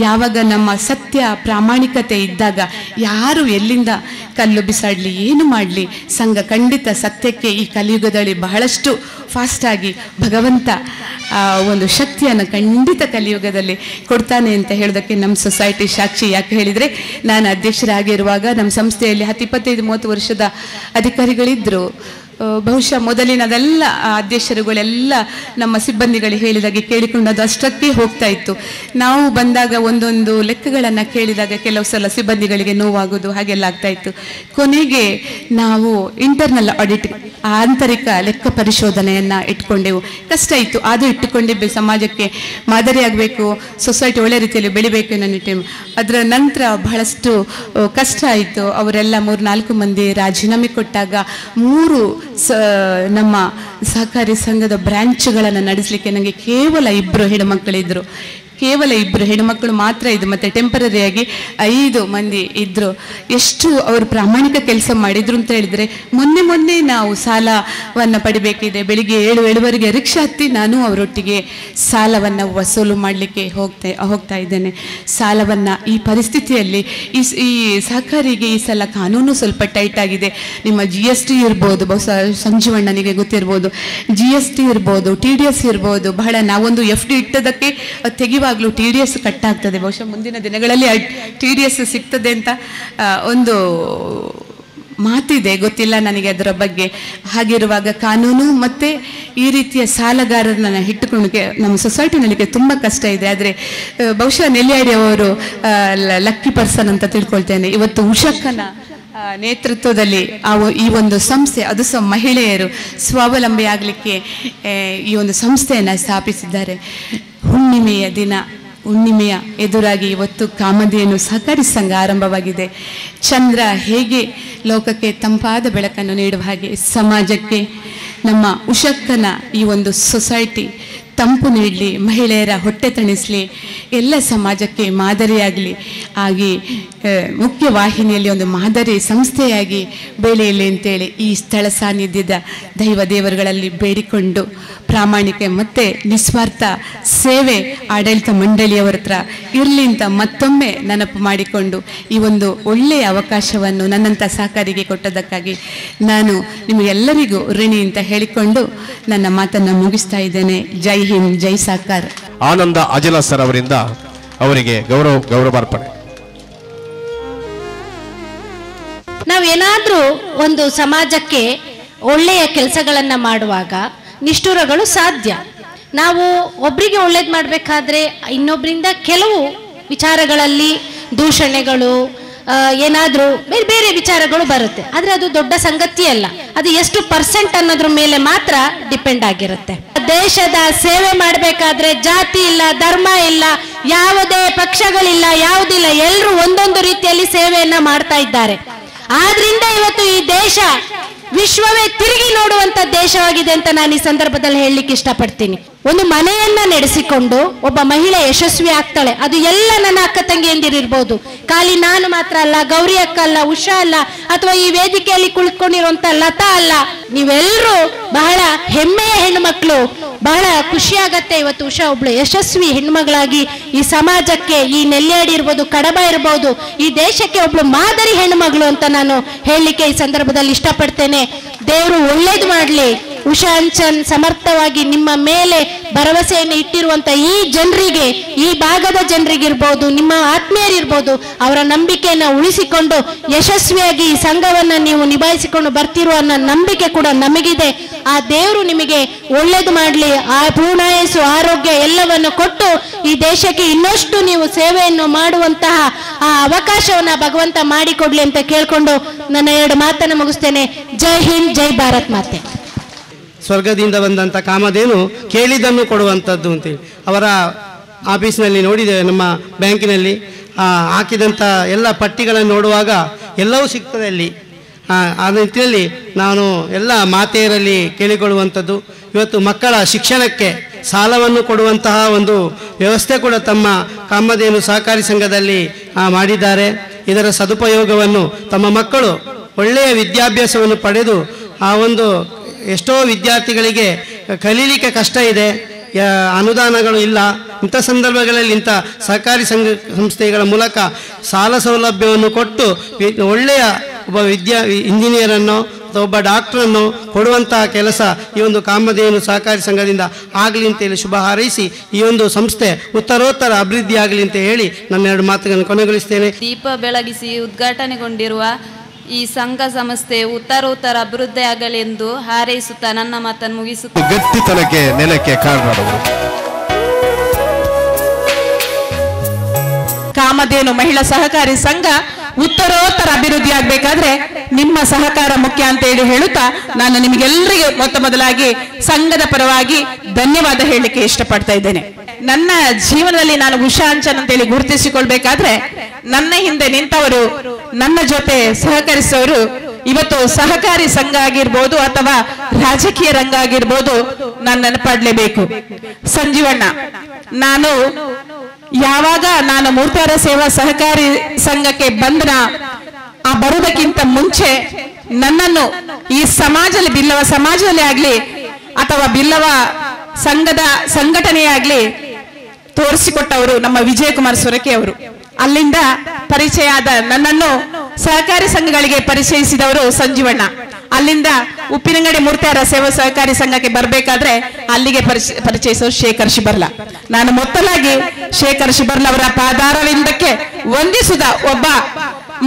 ಯಾವಾಗ ನಮ್ಮ ಸತ್ಯ ಪ್ರಾಮಾಣಿಕತೆ ಇದ್ದಾಗ ಯಾರು ಎಲ್ಲಿಂದ ಕಲ್ಲು ಬಿಸಾಡಲಿ ಏನು ಮಾಡಲಿ, ಸಂಘ ಖಂಡಿತ ಸತ್ಯಕ್ಕೆ ಈ ಕಲಿಯುಗದಲ್ಲಿ ಬಹಳಷ್ಟು ಫಾಸ್ಟಾಗಿ ಭಗವಂತ ಒಂದು ಶಕ್ತಿಯನ್ನು ಖಂಡಿತ ಕಲಿಯುಗದಲ್ಲಿ ಕೊಡ್ತಾನೆ ಅಂತ ಹೇಳೋದಕ್ಕೆ ನಮ್ಮ ಸೊಸೈಟಿ ಸಾಕ್ಷಿ. ಯಾಕೆ ಹೇಳಿದರೆ ನಾನು ಅಧ್ಯಕ್ಷರಾಗಿರುವಾಗ ನಮ್ಮ ಸಂಸ್ಥೆಯಲ್ಲಿ 25-30 ವರ್ಷದ ಅಧಿಕಾರಿಗಳಿದ್ದರು. ಬಹುಶಃ ಮೊದಲಿನದೆಲ್ಲ ಅಧ್ಯಕ್ಷರುಗಳೆಲ್ಲ ನಮ್ಮ ಸಿಬ್ಬಂದಿಗಳು ಹೇಳಿದಾಗೆ ಕೇಳಿಕೊಂಡು ಅದು ಅಷ್ಟಕ್ಕೆ ಹೋಗ್ತಾ ಇತ್ತು. ನಾವು ಬಂದಾಗ ಒಂದೊಂದು ಲೆಕ್ಕಗಳನ್ನು ಕೇಳಿದಾಗ ಕೆಲವು ಸಲ ಸಿಬ್ಬಂದಿಗಳಿಗೆ ನೋವಾಗೋದು ಹಾಗೆಲ್ಲ ಆಗ್ತಾ ಇತ್ತು. ಕೊನೆಗೆ ನಾವು ಇಂಟರ್ನಲ್ ಆಡಿಟ್ ಆಂತರಿಕ ಲೆಕ್ಕ ಪರಿಶೋಧನೆಯನ್ನು ಇಟ್ಕೊಂಡೆವು. ಕಷ್ಟ ಇತ್ತು, ಅದು ಇಟ್ಟುಕೊಂಡಿದ್ದು ಸಮಾಜಕ್ಕೆ ಮಾದರಿಯಾಗಬೇಕು, ಸೊಸೈಟಿ ಒಳ್ಳೆ ರೀತಿಯಲ್ಲಿ ಬೆಳಿಬೇಕು ಅನ್ನೋ ನಿಟ್ಟಿನ. ಅದರ ನಂತರ ಬಹಳಷ್ಟು ಕಷ್ಟ ಆಯಿತು. ಅವರೆಲ್ಲ 3-4 ಮಂದಿ ರಾಜೀನಾಮೆ ಕೊಟ್ಟಾಗ 3 ನಮ್ಮ ಸಹಕಾರಿ ಸಂಘದ ಬ್ರಾಂಚ್ಗಳನ್ನು ನಡೆಸಲಿಕ್ಕೆ ನನಗೆ ಕೇವಲ 2 ಹೆಣ್ಣುಮಕ್ಕಳಿದ್ರು. ಕೇವಲ 2 ಹೆಣ್ಣುಮಕ್ಕಳು ಮಾತ್ರ ಇದ್ದು, ಮತ್ತು ಟೆಂಪರರಿಯಾಗಿ 5 ಮಂದಿ ಇದ್ದರು. ಎಷ್ಟು ಅವರು ಪ್ರಾಮಾಣಿಕ ಕೆಲಸ ಮಾಡಿದ್ರು ಅಂತ ಹೇಳಿದರೆ, ಮೊನ್ನೆ ನಾವು ಸಾಲವನ್ನು ಪಡಿಬೇಕಿದೆ, ಬೆಳಿಗ್ಗೆ 7-7:30 ರಿಕ್ಷಾ ಹತ್ತಿ ನಾನು ಅವರೊಟ್ಟಿಗೆ ಸಾಲವನ್ನು ವಸೂಲು ಮಾಡಲಿಕ್ಕೆ ಹೋಗ್ತಾ ಇದ್ದೇನೆ. ಸಾಲವನ್ನು ಈ ಪರಿಸ್ಥಿತಿಯಲ್ಲಿ ಈ ಸಹಕಾರಿಗೆ ಈ ಸಲ ಕಾನೂನು ಸ್ವಲ್ಪ ಟೈಟ್ ಆಗಿದೆ. ನಿಮ್ಮ GST ಇರ್ಬೋದು, ಬಹುಶಃ ಸಂಜೀವಣ್ಣನಿಗೆ ಗೊತ್ತಿರ್ಬೋದು, GST ಇರ್ಬೋದು, TDS ಇರ್ಬೋದು. ಬಹಳ ನಾವೊಂದು FD ಇಟ್ಟದಕ್ಕೆ ತೆಗೆಯುವಾಗಲೂ TDS ಕಟ್ಟಾಗ್ತದೆ. ಬಹುಶಃ ಮುಂದಿನ ದಿನಗಳಲ್ಲಿ TDS ಸಿಗ್ತದೆ ಅಂತ ಒಂದು ಮಾತಿದೆ, ಗೊತ್ತಿಲ್ಲ ನನಗೆ ಅದರ ಬಗ್ಗೆ. ಹಾಗಿರುವಾಗ ಕಾನೂನು ಮತ್ತು ಈ ರೀತಿಯ ಸಾಲಗಾರರನ್ನ ಇಟ್ಟುಕೊಂಡು ನಮ್ಮ ಸೊಸೈಟಿನಲ್ಲಿಗೆ ತುಂಬ ಕಷ್ಟ ಇದೆ. ಆದರೆ ಬಹುಶಃ ನೆಲ್ಯಾಡಿ ಅವರು ಲಕ್ಕಿ ಪರ್ಸನ್ ಅಂತ ತಿಳ್ಕೊಳ್ತೇನೆ. ಇವತ್ತು ಉಷಕ್ಕನ ನೇತೃತ್ವದಲ್ಲಿ ಈ ಒಂದು ಸಂಸ್ಥೆ, ಅದು ಸಹ ಮಹಿಳೆಯರು ಸ್ವಾವಲಂಬಿ ಆಗಲಿಕ್ಕೆ ಈ ಒಂದು ಸಂಸ್ಥೆಯನ್ನು ಸ್ಥಾಪಿಸಿದ್ದಾರೆ. ಹುಣ್ಣಿಮೆಯ ಎದುರಾಗಿ ಇವತ್ತು ಕಾಮಧೇನು ಸಹಕಾರಿ ಸಂಘ ಆರಂಭವಾಗಿದೆ. ಚಂದ್ರ ಹೇಗೆ ಲೋಕಕ್ಕೆ ತಂಪಾದ ಬೆಳಕನ್ನು ನೀಡುವ ಹಾಗೆ ಸಮಾಜಕ್ಕೆ ನಮ್ಮ ಉಷಕ್ಕನ ಈ ಒಂದು ಸೊಸೈಟಿ ತಂಪು ನೀಡಲಿ, ಮಹಿಳೆಯರ ಹೊಟ್ಟೆ ತಣಿಸಲಿ, ಎಲ್ಲ ಸಮಾಜಕ್ಕೆ ಮಾದರಿಯಾಗಲಿ, ಆಗಿ ಮುಖ್ಯ ವಾಹಿನಿಯಲ್ಲಿ ಒಂದು ಮಾದರಿ ಸಂಸ್ಥೆಯಾಗಿ ಬೆಳೆಯಲಿ ಅಂತೇಳಿ ಈ ಸ್ಥಳ ಸಾನ್ನಿಧ್ಯದ ದೇವರುಗಳಲ್ಲಿ ಬೇಡಿಕೊಂಡು, ಪ್ರಾಮಾಣಿಕ ಮತ್ತು ನಿಸ್ವಾರ್ಥ ಸೇವೆ ಆಡಳಿತ ಮಂಡಳಿಯವರ ಹತ್ರ ಇರಲಿ ಅಂತ ಮತ್ತೊಮ್ಮೆ ನೆನಪು ಮಾಡಿಕೊಂಡು ಈ ಒಂದು ಒಳ್ಳೆಯ ಅವಕಾಶವನ್ನು ನನ್ನಂಥ ಸಹಕಾರಿಗೆ ಕೊಟ್ಟದಕ್ಕಾಗಿ ನಾನು ನಿಮಗೆಲ್ಲರಿಗೂ ಋಣಿ ಅಂತ ಹೇಳಿಕೊಂಡು ನನ್ನ ಮಾತನ್ನು ಮುಗಿಸ್ತಾ ಇದ್ದೇನೆ. ಜೈ ಹಿಂದ್, ಜೈ ಸಹಕಾರ.
ಆನಂದ ಅಜಲ ಸರ್ ಅವರಿಂದ ಅವರಿಗೆ ಗೌರವಾರ್ಪಣೆ.
ನಾವೇನಾದ್ರೂ ಒಂದು ಸಮಾಜಕ್ಕೆ ಒಳ್ಳೆಯ ಕೆಲಸಗಳನ್ನ ಮಾಡುವಾಗ ನಿಷ್ಠುರಗಳು ಸಾಧ್ಯ. ನಾವು ಒಬ್ಬರಿಗೆ ಒಳ್ಳೇದು ಮಾಡಬೇಕಾದ್ರೆ ಇನ್ನೊಬ್ಬರಿಂದ ಕೆಲವು ವಿಚಾರಗಳಲ್ಲಿ ದೂಷಣೆಗಳು, ಏನಾದರೂ ಬೇರೆ ಬೇರೆ ವಿಚಾರಗಳು ಬರುತ್ತೆ. ಆದರೆ ಅದು ದೊಡ್ಡ ಸಂಗತಿ ಅಲ್ಲ. ಅದು ಎಷ್ಟು % ಅನ್ನೋದ್ರ ಮೇಲೆ ಮಾತ್ರ ಡಿಪೆಂಡ್ ಆಗಿರುತ್ತೆ. ದೇಶದ ಸೇವೆ ಮಾಡಬೇಕಾದ್ರೆ ಜಾತಿ ಇಲ್ಲ, ಧರ್ಮ ಇಲ್ಲ, ಯಾವುದೇ ಪಕ್ಷಗಳಿಲ್ಲ, ಯಾವುದಿಲ್ಲ, ಎಲ್ಲರೂ ಒಂದೊಂದು ರೀತಿಯಲ್ಲಿ ಸೇವೆಯನ್ನ ಮಾಡ್ತಾ ಇದ್ದಾರೆ. ಆದ್ರಿಂದ ಇವತ್ತು ಈ ದೇಶ ವಿಶ್ವವೇ ತಿರುಗಿ ನೋಡುವಂತ ದೇಶವಾಗಿದೆ ಅಂತ ನಾನು ಈ ಸಂದರ್ಭದಲ್ಲಿ ಹೇಳಲಿಕ್ಕೆ ಇಷ್ಟಪಡ್ತೀನಿ. ಒಂದು ಮನೆಯನ್ನ ನಡೆಸಿಕೊಂಡು ಒಬ್ಬ ಮಹಿಳೆ ಯಶಸ್ವಿ ಆಗ್ತಾಳೆ. ಅದು ಎಲ್ಲ ನನ್ನ ಅಕ್ಕ ತಂಗಿಯಂದಿರಿರ್ಬೋದು, ಖಾಲಿ ನಾನು ಮಾತ್ರ ಅಲ್ಲ, ಗೌರಿ ಅಕ್ಕ ಅಲ್ಲ, ಉಷಾ ಅಲ್ಲ, ಅಥವಾ ಈ ವೇದಿಕೆಯಲ್ಲಿ ಕುಳಿತುಕೊಂಡಿರುವಂತ ಲತಾ ಅಲ್ಲ, ನೀವೆಲ್ಲರೂ ಬಹಳ ಹೆಮ್ಮೆಯ ಹೆಣ್ಣುಮಕ್ಕಳು. ಬಹಳ ಖುಷಿಯಾಗತ್ತೆ ಇವತ್ತು ಉಷಾ ಒಬ್ಳು ಯಶಸ್ವಿ ಹೆಣ್ಮಗಳಾಗಿ ಈ ಸಮಾಜಕ್ಕೆ, ಈ ನೆಲ್ಯಾಡಿ ಇರ್ಬೋದು, ಕಡಬ ಇರ್ಬೋದು, ಈ ದೇಶಕ್ಕೆ ಒಬ್ಳು ಮಾದರಿ ಹೆಣ್ಣುಮಗಳು ಅಂತ ನಾನು ಹೇಳಲಿಕ್ಕೆ ಈ ಸಂದರ್ಭದಲ್ಲಿ ಇಷ್ಟಪಡ್ತೇನೆ. ದೇವರು ಒಳ್ಳೇದು ಮಾಡಲಿ. ಉಷಾ ಅಂಚನ್ ಸಮರ್ಥವಾಗಿ ನಿಮ್ಮ ಮೇಲೆ ಭರವಸೆಯನ್ನು ಇಟ್ಟಿರುವಂತ ಈ ಜನರಿಗೆ, ಈ ಭಾಗದ ಜನರಿಗಿರ್ಬೋದು, ನಿಮ್ಮ ಆತ್ಮೀಯರಿರ್ಬೋದು, ಅವರ ನಂಬಿಕೆಯನ್ನು ಉಳಿಸಿಕೊಂಡು ಯಶಸ್ವಿಯಾಗಿ ಈ ಸಂಘವನ್ನ ನೀವು ನಿಭಾಯಿಸಿಕೊಂಡು ಬರ್ತಿರುವ ಅನ್ನೋ ನಂಬಿಕೆ ಕೂಡ ನಮಗಿದೆ. ಆ ದೇವರು ನಿಮಗೆ ಒಳ್ಳೇದು ಮಾಡಲಿ, ಆ ಪೂರ್ಣಾಯಸ್ಸು, ಆರೋಗ್ಯ ಎಲ್ಲವನ್ನು ಕೊಟ್ಟು ಈ ದೇಶಕ್ಕೆ ಇನ್ನಷ್ಟು ನೀವು ಸೇವೆಯನ್ನು ಮಾಡುವಂತಹ ಆ ಅವಕಾಶವನ್ನ ಭಗವಂತ ಮಾಡಿಕೊಡ್ಲಿ ಅಂತ ಕೇಳ್ಕೊಂಡು ನನ್ನ 2 ಮಾತನ್ನು ಮುಗಿಸ್ತೇನೆ. ಜೈ ಹಿಂದ್, ಜೈ ಭಾರತ್ ಮಾತೆ.
ಸ್ವರ್ಗದಿಂದ ಬಂದಂಥ ಕಾಮಧೇನು ಕೇಳಿದ್ದನ್ನು ಕೊಡುವಂಥದ್ದು ಅಂತೇಳಿ ಅವರ ಆಫೀಸ್ನಲ್ಲಿ ನೋಡಿದ್ದೇವೆ. ನಮ್ಮ ಬ್ಯಾಂಕಿನಲ್ಲಿ ಹಾಕಿದಂಥ ಎಲ್ಲ ಪಟ್ಟಿಗಳನ್ನು ನೋಡುವಾಗ ಎಲ್ಲವೂ ಸಿಗ್ತದೆ ಅಲ್ಲಿ. ಆ ನಿಟ್ಟಿನಲ್ಲಿ ನಾನು ಎಲ್ಲ ಮಾತೆಯರಲ್ಲಿ ಕೇಳಿಕೊಳ್ಳುವಂಥದ್ದು, ಇವತ್ತು ಮಕ್ಕಳ ಶಿಕ್ಷಣಕ್ಕೆ ಸಾಲವನ್ನು ಕೊಡುವಂತಹ ಒಂದು ವ್ಯವಸ್ಥೆ ಕೂಡ ತಮ್ಮ ಕಾಮಧೇನು ಸಹಕಾರಿ ಸಂಘದಲ್ಲಿ ಮಾಡಿದ್ದಾರೆ. ಇದರ ಸದುಪಯೋಗವನ್ನು ತಮ್ಮ ಮಕ್ಕಳು ಒಳ್ಳೆಯ ವಿದ್ಯಾಭ್ಯಾಸವನ್ನು ಪಡೆದು ಆ ಒಂದು ಎಷ್ಟೋ ವಿದ್ಯಾರ್ಥಿಗಳಿಗೆ ಕಲೀಲಿಕ್ಕೆ ಕಷ್ಟ ಇದೆ, ಅನುದಾನಗಳು ಇಲ್ಲ. ಇಂಥ ಸಂದರ್ಭಗಳಲ್ಲಿ ಇಂಥ ಸಹಕಾರಿ ಸಂಸ್ಥೆಗಳ ಮೂಲಕ ಸಾಲ ಸೌಲಭ್ಯವನ್ನು ಕೊಟ್ಟು ಒಳ್ಳೆಯ ಒಬ್ಬ ಇಂಜಿನಿಯರನ್ನು ಅಥವಾ ಒಬ್ಬ ಡಾಕ್ಟ್ರನ್ನು ಕೊಡುವಂತಹ ಕೆಲಸ ಈ ಒಂದು ಕಾಮಧೇನು ಸಹಕಾರಿ ಸಂಘದಿಂದ ಆಗಲಿ ಅಂತೇಳಿ ಶುಭ ಹಾರೈಸಿ ಈ ಒಂದು ಸಂಸ್ಥೆ ಉತ್ತರೋತ್ತರ ಅಭಿವೃದ್ಧಿ ಆಗಲಿ ಅಂತ ಹೇಳಿ ನನ್ನ 2 ಮಾತುಗಳನ್ನು ಕೊನೆಗೊಳಿಸ್ತೇನೆ.
ದೀಪ ಬೆಳಗಿಸಿ ಉದ್ಘಾಟನೆಗೊಂಡಿರುವ ಈ ಸಂಘ ಸಂಸ್ಥೆ ಉತ್ತರೋತ್ತರ ಅಭಿವೃದ್ಧಿ ಆಗಲಿ ಎಂದು ಹಾರೈಸುತ್ತಾ ನನ್ನ ಮಾತನ್ನು ಮುಗಿಸುತ್ತಾ
ಗಟ್ಟಿತನಕ್ಕೆ ನೆಲಕ್ಕೆ ಕಾರಣರು
ಕಾಮಧೇನು ಮಹಿಳಾ ಸಹಕಾರಿ ಸಂಘ ಉತ್ತರೋತ್ತರ ಅಭಿವೃದ್ಧಿ ಆಗಬೇಕಾದ್ರೆ ನಿಮ್ಮ ಸಹಕಾರ ಮುಖ್ಯ ಅಂತ ಹೇಳುತ್ತಾ ನಾನು ನಿಮಗೆಲ್ಲರಿಗೂ ಮೊದಲಾಗಿ ಸಂಘದ ಪರವಾಗಿ ಧನ್ಯವಾದ ಹೇಳಲಿಕ್ಕೆ ಇಷ್ಟಪಡ್ತಾ ಇದ್ದೇನೆ. ನನ್ನ ಜೀವನದಲ್ಲಿ ನಾನು ಉಷಾ ಅಂಚನ್ ಅಂತೇಳಿ ಗುರುತಿಸಿಕೊಳ್ಬೇಕಾದ್ರೆ ನನ್ನ ಹಿಂದೆ ನಿಂತವರು, ನನ್ನ ಜೊತೆ ಸಹಕರಿಸೋರು ಇವತ್ತು ಸಹಕಾರಿ ಸಂಘ ಆಗಿರ್ಬೋದು ಅಥವಾ ರಾಜಕೀಯ ರಂಗ ಆಗಿರ್ಬೋದು ನಾನು ನೆನಪಾಡ್ಲೇಬೇಕು. ಸಂಜೀವಣ್ಣ, ನಾನು ಮೂರ್ತಿಯಾರ ಸೇವಾ ಸಹಕಾರಿ ಸಂಘಕ್ಕೆ ಆ ಬರುವುದಕ್ಕಿಂತ ಮುಂಚೆ ನನ್ನನ್ನು ಈ ಸಮಾಜದಲ್ಲಿ ಬಿಲ್ಲವ ಸಮಾಜದಲ್ಲಿ ಆಗ್ಲಿ ಅಥವಾ ಬಿಲ್ಲವ ಸಂಘದ ಸಂಘಟನೆಯಾಗ್ಲಿ ತೋರಿಸಿಕೊಟ್ಟವರು ನಮ್ಮ ವಿಜಯಕುಮಾರ್ ಸೊರಕೆ ಅವರು. ಅಲ್ಲಿಂದ ಪರಿಚಯ ಆದ ನನ್ನನ್ನು ಸಹಕಾರಿ ಸಂಘಗಳಿಗೆ ಪರಿಚಯಿಸಿದವರು ಸಂಜೀವಣ್ಣ. ಅಲ್ಲಿಂದ ಉಪ್ಪಿನಂಗಡಿ ಮೂರ್ತಿಯಾರ ಸೇವಾ ಸಹಕಾರಿ ಸಂಘಕ್ಕೆ ಬರಬೇಕಾದ್ರೆ ಅಲ್ಲಿಗೆ ಪರಿಚಯಿಸೋರು ಶೇಖರ್ ಶಿಬರ್ಲಾ. ನಾನು ಮೊದಲಾಗಿ ಶೇಖರ್ ಶಿಬರ್ಲಾ ಅವರ ಪಾದಾರವಿಂದಕ್ಕೆ ವಂದಿಸಿದ ಒಬ್ಬ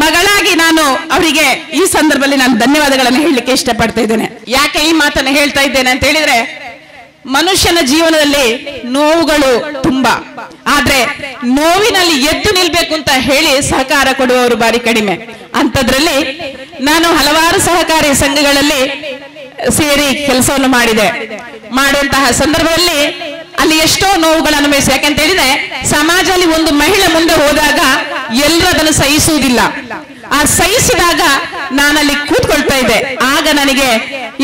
ಮಗಳಾಗಿ ನಾನು ಅವರಿಗೆ ಈ ಸಂದರ್ಭದಲ್ಲಿ ನಾನು ಧನ್ಯವಾದಗಳನ್ನು ಹೇಳಲಿಕ್ಕೆ ಇಷ್ಟಪಡ್ತಾ ಇದ್ದೇನೆ. ಯಾಕೆ ಈ ಮಾತನ್ನು ಹೇಳ್ತಾ ಇದ್ದೇನೆ ಅಂತ ಹೇಳಿದ್ರೆ, ಮನುಷ್ಯನ ಜೀವನದಲ್ಲಿ ನೋವುಗಳು ತುಂಬಾ, ಆದ್ರೆ ನೋವಿನಲ್ಲಿ ಎದ್ದು ನಿಲ್ಬೇಕು ಅಂತ ಹೇಳಿ ಸಹಕಾರ ಕೊಡುವವರು ಬಾರಿ ಕಡಿಮೆ. ಅಂಥದ್ರಲ್ಲಿ ನಾನು ಹಲವಾರು ಸಹಕಾರಿ ಸಂಘಗಳಲ್ಲಿ ಸೇರಿ ಕೆಲಸವನ್ನು ಮಾಡುವಂತಹ ಸಂದರ್ಭದಲ್ಲಿ ಅಲ್ಲಿ ಎಷ್ಟೋ ನೋವುಗಳನ್ನು ಅನುಭವಿಸಿ. ಯಾಕಂತ ಹೇಳಿದ್ರೆ ಸಮಾಜದಲ್ಲಿ ಒಂದು ಮಹಿಳೆ ಮುಂದೆ ಹೋದಾಗ ಎಲ್ಲರೂ ಅದನ್ನು ಸಹಿಸುವುದಿಲ್ಲ. ಆ ಸಹಿಸಿದಾಗ ನಾನಲ್ಲಿ ಕೂತ್ಕೊಳ್ತಾ ಇದ್ದೆ. ಆಗ ನನಗೆ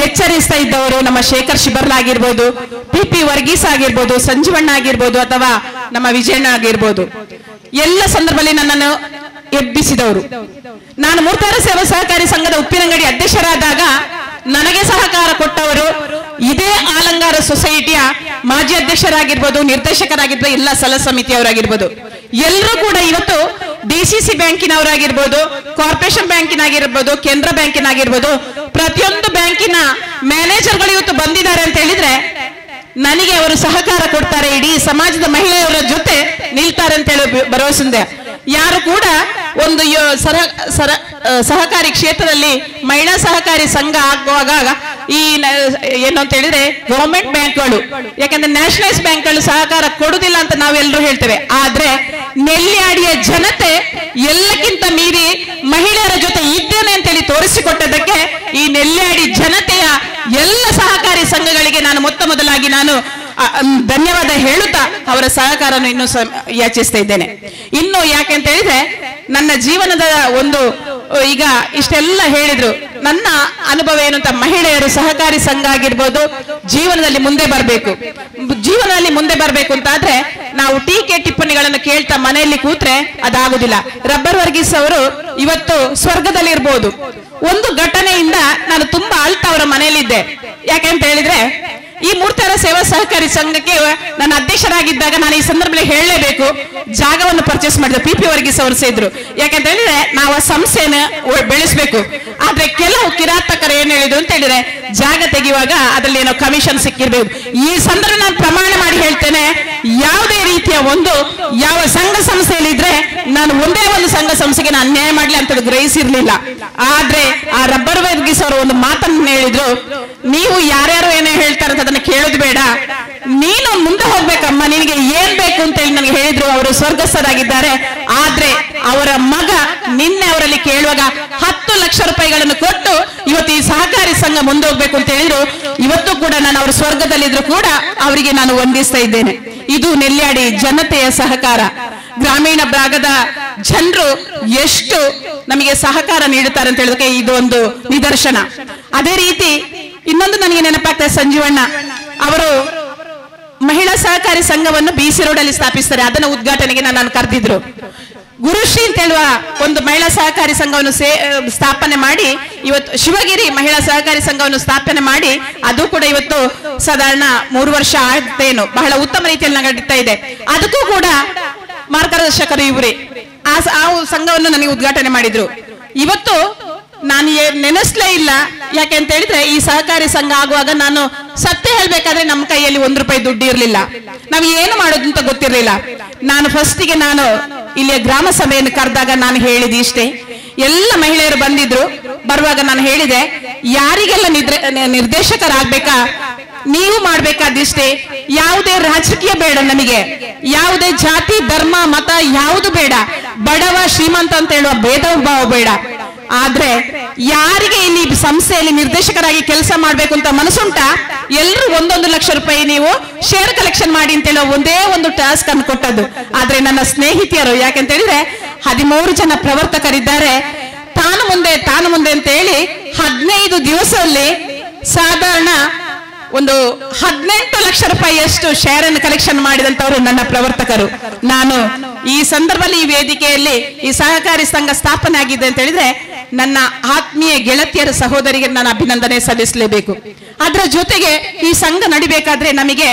ಎಚ್ಚರಿಸ್ತಾ ಇದ್ದವರು ನಮ್ಮ ಶೇಖರ್ ಶಿಬರ್ಲಾ ಆಗಿರ್ಬೋದು, PP ವರ್ಗೀಸ್ ಆಗಿರ್ಬೋದು, ಸಂಜೀವಣ್ಣ ಆಗಿರ್ಬೋದು, ಅಥವಾ ನಮ್ಮ ವಿಜಯಣ್ಣ ಆಗಿರ್ಬೋದು. ಎಲ್ಲ ಸಂದರ್ಭದಲ್ಲಿ ನನ್ನನ್ನು ಎಬ್ಬಿಸಿದವರು. ನಾನು ಮೂರ್ತಿಯಾರ ಸೇವಾ ಸಹಕಾರಿ ಸಂಘದ ಉಪ್ಪಿನಂಗಡಿ ಅಧ್ಯಕ್ಷರಾದಾಗ ನನಗೆ ಸಹಕಾರ ಕೊಟ್ಟವರು ಇದೇ ಆಲಂಗಾರ ಸೊಸೈಟಿಯ ಮಾಜಿ ಅಧ್ಯಕ್ಷರಾಗಿರ್ಬೋದು, ನಿರ್ದೇಶಕರಾಗಿರ್ಬೋದು, ಎಲ್ಲ ಸಲಹಾ ಸಮಿತಿಯವರಾಗಿರ್ಬೋದು. ಎಲ್ಲರೂ ಕೂಡ ಇವತ್ತು DCC ಬ್ಯಾಂಕಿನವರಾಗಿರ್ಬೋದು, ಕಾರ್ಪೊರೇಷನ್ ಬ್ಯಾಂಕಿನಾಗಿರ್ಬೋದು, ಕೇಂದ್ರ ಬ್ಯಾಂಕಿನಾಗಿರ್ಬೋದು, ಪ್ರತಿಯೊಂದು ಬ್ಯಾಂಕಿನ ಮ್ಯಾನೇಜರ್ಗಳು ಇವತ್ತು ಬಂದಿದ್ದಾರೆ ಅಂತ ಹೇಳಿದ್ರೆ ನನಗೆ ಅವರು ಸಹಕಾರ ಕೊಡ್ತಾರೆ, ಇಡೀ ಸಮಾಜದ ಮಹಿಳೆಯರ ಜೊತೆ ನಿಲ್ತಾರೆ ಅಂತ ಹೇಳಿ ಭರವಸೆ. ಯಾರು ಕೂಡ ಒಂದು ಸಹಕಾರಿ ಕ್ಷೇತ್ರದಲ್ಲಿ ಮಹಿಳಾ ಸಹಕಾರಿ ಸಂಘ ಆಗುವಾಗ ಈ ಏನು ಅಂತ ಹೇಳಿದ್ರೆ ಗವರ್ಮೆಂಟ್ ಬ್ಯಾಂಕ್ಗಳು, ಯಾಕಂದ್ರೆ ನ್ಯಾಷನಲೈಸ್ ಬ್ಯಾಂಕ್ಗಳು ಸಹಕಾರ ಕೊಡುದಿಲ್ಲ ಅಂತ ನಾವೆಲ್ಲರೂ ಹೇಳ್ತೇವೆ. ಆದ್ರೆ ನೆಲ್ಯಾಡಿಯ ಜನತೆ ಎಲ್ಲಕ್ಕಿಂತ ಮೀರಿ ಮಹಿಳೆಯರ ಜೊತೆ ಇದ್ದೇನೆ ಅಂತೇಳಿ ತೋರಿಸಿಕೊಟ್ಟದಕ್ಕೆ ಈ ನೆಲ್ಯಾಡಿ ಜನತೆಯ ಎಲ್ಲ ಸಹಕಾರಿ ಸಂಘಗಳಿಗೆ ನಾನು ಮೊದಲಾಗಿ ನಾನು ಧನ್ಯವಾದ ಹೇಳುತ್ತಾ ಅವರ ಸಹಕಾರವನ್ನು ಇನ್ನೂ ಯಾಚಿಸ್ತಾ ಇದ್ದೇನೆ. ಇನ್ನು ಯಾಕೆಂತ ಹೇಳಿದ್ರೆ ನನ್ನ ಜೀವನದ ಒಂದು ಈಗ ಇಷ್ಟೆಲ್ಲ ಹೇಳಿದ್ರು, ನನ್ನ ಅನುಭವ ಏನು ಅಂತ, ಮಹಿಳೆಯರು ಸಹಕಾರಿ ಸಂಘ ಆಗಿರ್ಬೋದು ಜೀವನದಲ್ಲಿ ಮುಂದೆ ಬರಬೇಕು ಅಂತಾದ್ರೆ ನಾವು ಟೀಕೆ ಟಿಪ್ಪಣಿಗಳನ್ನು ಕೇಳ್ತಾ ಮನೆಯಲ್ಲಿ ಕೂತ್ರೆ ಅದಾಗುದಿಲ್ಲ. ರಬ್ಬರ್ ವರ್ಗೀಸ್ ಅವರು ಇವತ್ತು ಸ್ವರ್ಗದಲ್ಲಿ ಇರ್ಬೋದು. ಒಂದು ಘಟನೆಯಿಂದ ನಾನು ತುಂಬಾ ಅಳ್ತಾ ಅವರ ಮನೆಯಲ್ಲಿದ್ದೆ. ಯಾಕೆಂತ ಹೇಳಿದ್ರೆ ಈ ಮೂರ್ತಿಯಾರ ಸೇವಾ ಸಹಕಾರಿ ಸಂಘಕ್ಕೆ ನಾನು ಅಧ್ಯಕ್ಷರಾಗಿದ್ದಾಗ ನಾನು ಈ ಸಂದರ್ಭದಲ್ಲಿ ಹೇಳಲೇಬೇಕು, ಜಾಗವನ್ನು ಪರ್ಚೇಸ್ ಮಾಡಿದ PP ವರ್ಗೀಸ್ ಅವರು ಸೇರಿದ್ರು. ಯಾಕಂತ ಹೇಳಿದ್ರೆ ನಾವು ಆ ಸಂಸ್ಥೆಯನ್ನು ಬೆಳೆಸಬೇಕು. ಆದ್ರೆ ಕೆಲವು ಕಿರಾತಕರು ಏನ್ ಹೇಳಿದ್ರು ಅಂತ ಹೇಳಿದ್ರೆ ಜಾಗ ತೆಗೆಯುವಾಗ ಅದರಲ್ಲಿ ಏನೋ ಕಮಿಷನ್ ಸಿಕ್ಕಿರ್ಬೇಕು. ಈ ಸಂದರ್ಭ ನಾನು ಪ್ರಮಾಣ ಮಾಡಿ ಹೇಳ್ತೇನೆ, ಯಾವುದೇ ರೀತಿಯ ಯಾವ ಸಂಘ ಸಂಸ್ಥೆಯಲ್ಲಿ ಇದ್ರೆ ನಾನು ಒಂದೇ ಒಂದು ಸಂಘ ಸಂಸ್ಥೆಗೆ ನಾನು ಅನ್ಯಾಯ ಮಾಡ್ಲಿ ಅಂತ ಗ್ರಹಿಸಿರ್ಲಿಲ್ಲ. ಆದ್ರೆ ಆ ರಬ್ಬರ್ ವರ್ಗೀಸ್ ಅವರು ಒಂದು ಮಾತನ್ನು ಹೇಳಿದ್ರು, ನೀವು ಯಾರ್ಯಾರು ಏನೇ ಹೇಳ್ತಾರೆ ಅದನ್ನ ಕೇಳೋದು ಬೇಡ, ನೀನು ಮುಂದೆ ಹೋಗ್ಬೇಕಮ್ಮ, ನಿನಗೆ ಏನ್ ಬೇಕು ಅಂತ ಹೇಳಿ ನನಗೆ ಹೇಳಿದ್ರು. ಅವರು ಸ್ವರ್ಗಸ್ಥರಾಗಿದ್ದಾರೆ. ಆದ್ರೆ ಅವರ ಮಗ ನಿನ್ನೆ ಅವರಲ್ಲಿ ಕೇಳುವಾಗ 10 ಲಕ್ಷ ರೂಪಾಯಿಗಳನ್ನು ಕೊಟ್ಟು ಇವತ್ತು ಈ ಸಹಕಾರಿ ಸಂಘ ಮುಂದೆ ಹೋಗ್ಬೇಕು ಅಂತ ಹೇಳಿದ್ರು. ಇವತ್ತು ಕೂಡ ನಾನು ಅವ್ರ ಸ್ವರ್ಗದಲ್ಲಿದ್ರು ಕೂಡ ಅವರಿಗೆ ನಾನು ವಂದಿಸ್ತಾ ಇದ್ದೇನೆ. ಇದು ನೆಲ್ಯಾಡಿ ಜನತೆಯ ಸಹಕಾರ. ಗ್ರಾಮೀಣ ಭಾಗದ ಜನರು ಎಷ್ಟು ನಮಗೆ ಸಹಕಾರ ನೀಡುತ್ತಾರೆ ಅಂತ ಹೇಳೋದಕ್ಕೆ ಇದು ಒಂದು ನಿದರ್ಶನ. ಅದೇ ರೀತಿ ಇನ್ನೊಂದು ನನಗೆ ನೆನಪಾಗ್ತದೆ, ಸಂಜೀವಣ್ಣ ಅವರು ಮಹಿಳಾ ಸಹಕಾರಿ ಸಂಘವನ್ನು BC ರೋಡಲ್ಲಿ ಸ್ಥಾಪಿಸ್ತಾರೆ. ಅದನ್ನ ಉದ್ಘಾಟನೆಗೆ ನಾನು ಕರೆದಿದ್ರು. ಗುರುಶ್ರೀ ಅಂತ ಹೇಳುವ ಒಂದು ಮಹಿಳಾ ಸಹಕಾರಿ ಸಂಘವನ್ನು ಸ್ಥಾಪನೆ ಮಾಡಿ ಇವತ್ತು ಶಿವಗಿರಿ ಮಹಿಳಾ ಸಹಕಾರಿ ಸಂಘವನ್ನು ಸ್ಥಾಪನೆ ಮಾಡಿ ಅದು ಕೂಡ ಇವತ್ತು ಸಾಧಾರಣ 3 ವರ್ಷ ಆಯ್ತೇನು, ಬಹಳ ಉತ್ತಮ ರೀತಿಯಲ್ಲಿ ನಡೀತಾ ಇದೆ. ಅದಕ್ಕೂ ಕೂಡ ಮಾರ್ಗದರ್ಶಕರು ಇವರೇ. ಆ ಸಂಘವನ್ನು ನನಗೆ ಉದ್ಘಾಟನೆ ಮಾಡಿದ್ರು. ಇವತ್ತು ನಾನು ನೆನೆಸ್ಲೇ ಇಲ್ಲ. ಯಾಕೆ ಅಂತ ಹೇಳಿದ್ರೆ ಈ ಸಹಕಾರಿ ಸಂಘ ಆಗುವಾಗ ನಾನು ಸತ್ಯ ಹೇಳ್ಬೇಕಾದ್ರೆ ನಮ್ಮ ಕೈಯಲ್ಲಿ 1 ರೂಪಾಯಿ ದುಡ್ಡು ಇರಲಿಲ್ಲ. ನಾವು ಏನು ಮಾಡೋದು ಅಂತ ಗೊತ್ತಿರಲಿಲ್ಲ. ನಾನು ಫಸ್ಟಿಗೆ ಇಲ್ಲಿಯ ಗ್ರಾಮ ಸಭೆಯನ್ನು ಕರೆದಾಗ ನಾನು ಹೇಳಿದೆ ಇಷ್ಟೇ, ಎಲ್ಲ ಮಹಿಳೆಯರು ಬಂದಿದ್ರು. ಬರುವಾಗ ನಾನು ಹೇಳಿದೆ, ಯಾರಿಗೆಲ್ಲ ನಿರ್ದೇಶಕರಾಗ್ಬೇಕಾ ನೀವು ಮಾಡ್ಬೇಕಾದಿಷ್ಟೇ, ಯಾವುದೇ ರಾಜಕೀಯ ಬೇಡ, ನಮಗೆ ಯಾವುದೇ ಜಾತಿ ಧರ್ಮ ಮತ ಯಾವುದು ಬೇಡ, ಬಡವ ಶ್ರೀಮಂತ ಅಂತ ಹೇಳುವ ಭೇದ ಭಾವ ಬೇಡ. ಆದ್ರೆ ಯಾರಿಗೆ ಇಲ್ಲಿ ಸಂಸ್ಥೆಯಲ್ಲಿ ನಿರ್ದೇಶಕರಾಗಿ ಕೆಲಸ ಮಾಡ್ಬೇಕು ಅಂತ ಮನಸ್ಸುಂಟ, ಎಲ್ಲರೂ 1 ಲಕ್ಷ ರೂಪಾಯಿ ನೀವು ಶೇರ್ ಕಲೆಕ್ಷನ್ ಮಾಡಿ ಅಂತ ಹೇಳೋ ಒಂದೇ ಒಂದು ಟಾಸ್ಕ್ ಅನ್ನು ಕೊಟ್ಟದ್ದು. ಆದ್ರೆ ನನ್ನ ಸ್ನೇಹಿತಿಯರು, ಯಾಕೆಂತ ಹೇಳಿದ್ರೆ 13 ಜನ ಪ್ರವರ್ತಕರಿದ್ದಾರೆ, ತಾನು ಮುಂದೆ ಅಂತ ಹೇಳಿ 15 ದಿವಸದಲ್ಲಿ ಸಾಧಾರಣ ಒಂದು 18 ಲಕ್ಷ ರೂಪಾಯಿಯಷ್ಟು ಶೇರ್ ಅನ್ನು ಕಲೆಕ್ಷನ್ ಮಾಡಿದಂತವರು ನನ್ನ ಪ್ರವರ್ತಕರು. ನಾನು ಈ ಸಂದರ್ಭದಲ್ಲಿ ಈ ವೇದಿಕೆಯಲ್ಲಿ ಈ ಸಹಕಾರಿ ಸಂಘ ಸ್ಥಾಪನೆ ಆಗಿದೆ ಅಂತ ಹೇಳಿದ್ರೆ ನನ್ನ ಆತ್ಮೀಯ ಗೆಳತಿಯರ ಸಹೋದರಿಗೆ ನಾನು ಅಭಿನಂದನೆ ಸಲ್ಲಿಸಲೇಬೇಕು. ಅದರ ಜೊತೆಗೆ ಈ ಸಂಘ ನಡಿಬೇಕಾದ್ರೆ ನಮಗೆ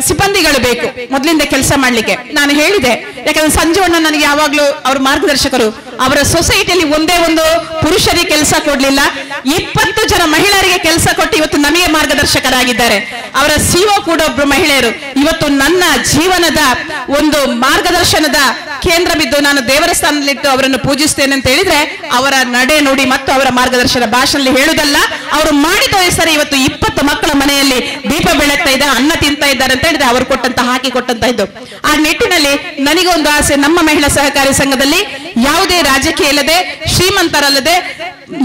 ಸಿಬ್ಬಂದಿಗಳು ಬೇಕು ಮೊದಲಿಂದ ಕೆಲಸ ಮಾಡ್ಲಿಕ್ಕೆ. ನಾನು ಹೇಳಿದೆ, ಯಾಕಂದ್ರೆ ಸಂಜೀವಣ್ಣ ನನಗೆ ಯಾವಾಗ್ಲೂ ಅವ್ರ ಮಾರ್ಗದರ್ಶಕರು. ಅವರ ಸೊಸೈಟಿಯಲ್ಲಿ ಒಂದೇ ಒಂದು ಪುರುಷರಿಗೆ ಕೆಲಸ ಕೊಡ್ಲಿಲ್ಲ, 20 ಜನ ಮಹಿಳೆಯರಿಗೆ ಕೆಲಸ ಕೊಟ್ಟು ಇವತ್ತು ನಮಗೆ ಮಾರ್ಗದರ್ಶಕರಾಗಿದ್ದಾರೆ. ಅವರ ಸಿಒ ಕೂಡ ಒಬ್ರು ಮಹಿಳೆಯರು. ಇವತ್ತು ನನ್ನ ಜೀವನದ ಒಂದು ಮಾರ್ಗದರ್ಶನದ ಕೇಂದ್ರ ಬಿದ್ದು ನಾನು ದೇವರ ಸ್ಥಾನದಲ್ಲಿಟ್ಟು ಅವರನ್ನು ಪೂಜಿಸ್ತೇನೆ ಅಂತ ಹೇಳಿದ್ರೆ ಅವರ ನಡೆ ನುಡಿ ಮತ್ತು ಅವರ ಮಾರ್ಗದರ್ಶನ ಭಾಷೆಯಲ್ಲಿ ಹೇಳುವುದಲ್ಲ, ಅವರು ಮಾಡಿ ತೋರಿಸ್ತಾರೆ. ಇವತ್ತು 20 ಮಕ್ಕಳ ಮನೆಯಲ್ಲಿ ದೀಪ ಬೆಳಗ್ತಾ ಇದ್ದಾರೆ, ಅನ್ನ ತಿಂತಾ ಇದ್ದಾರೆ ಅಂತ ಹೇಳಿದ್ರೆ ಅವರು ಕೊಟ್ಟಂತ ಹಾಕಿ ಕೊಟ್ಟಂತ ಇದ್ದು. ಆ ನಿಟ್ಟಿನಲ್ಲಿ ನನಗೊಂದು ಆಸೆ, ನಮ್ಮ ಮಹಿಳಾ ಸಹಕಾರಿ ಸಂಘದಲ್ಲಿ ಯಾವುದೇ ರಾಜಕೀಯ ಇಲ್ಲದೆ, ಶ್ರೀಮಂತರಲ್ಲದೆ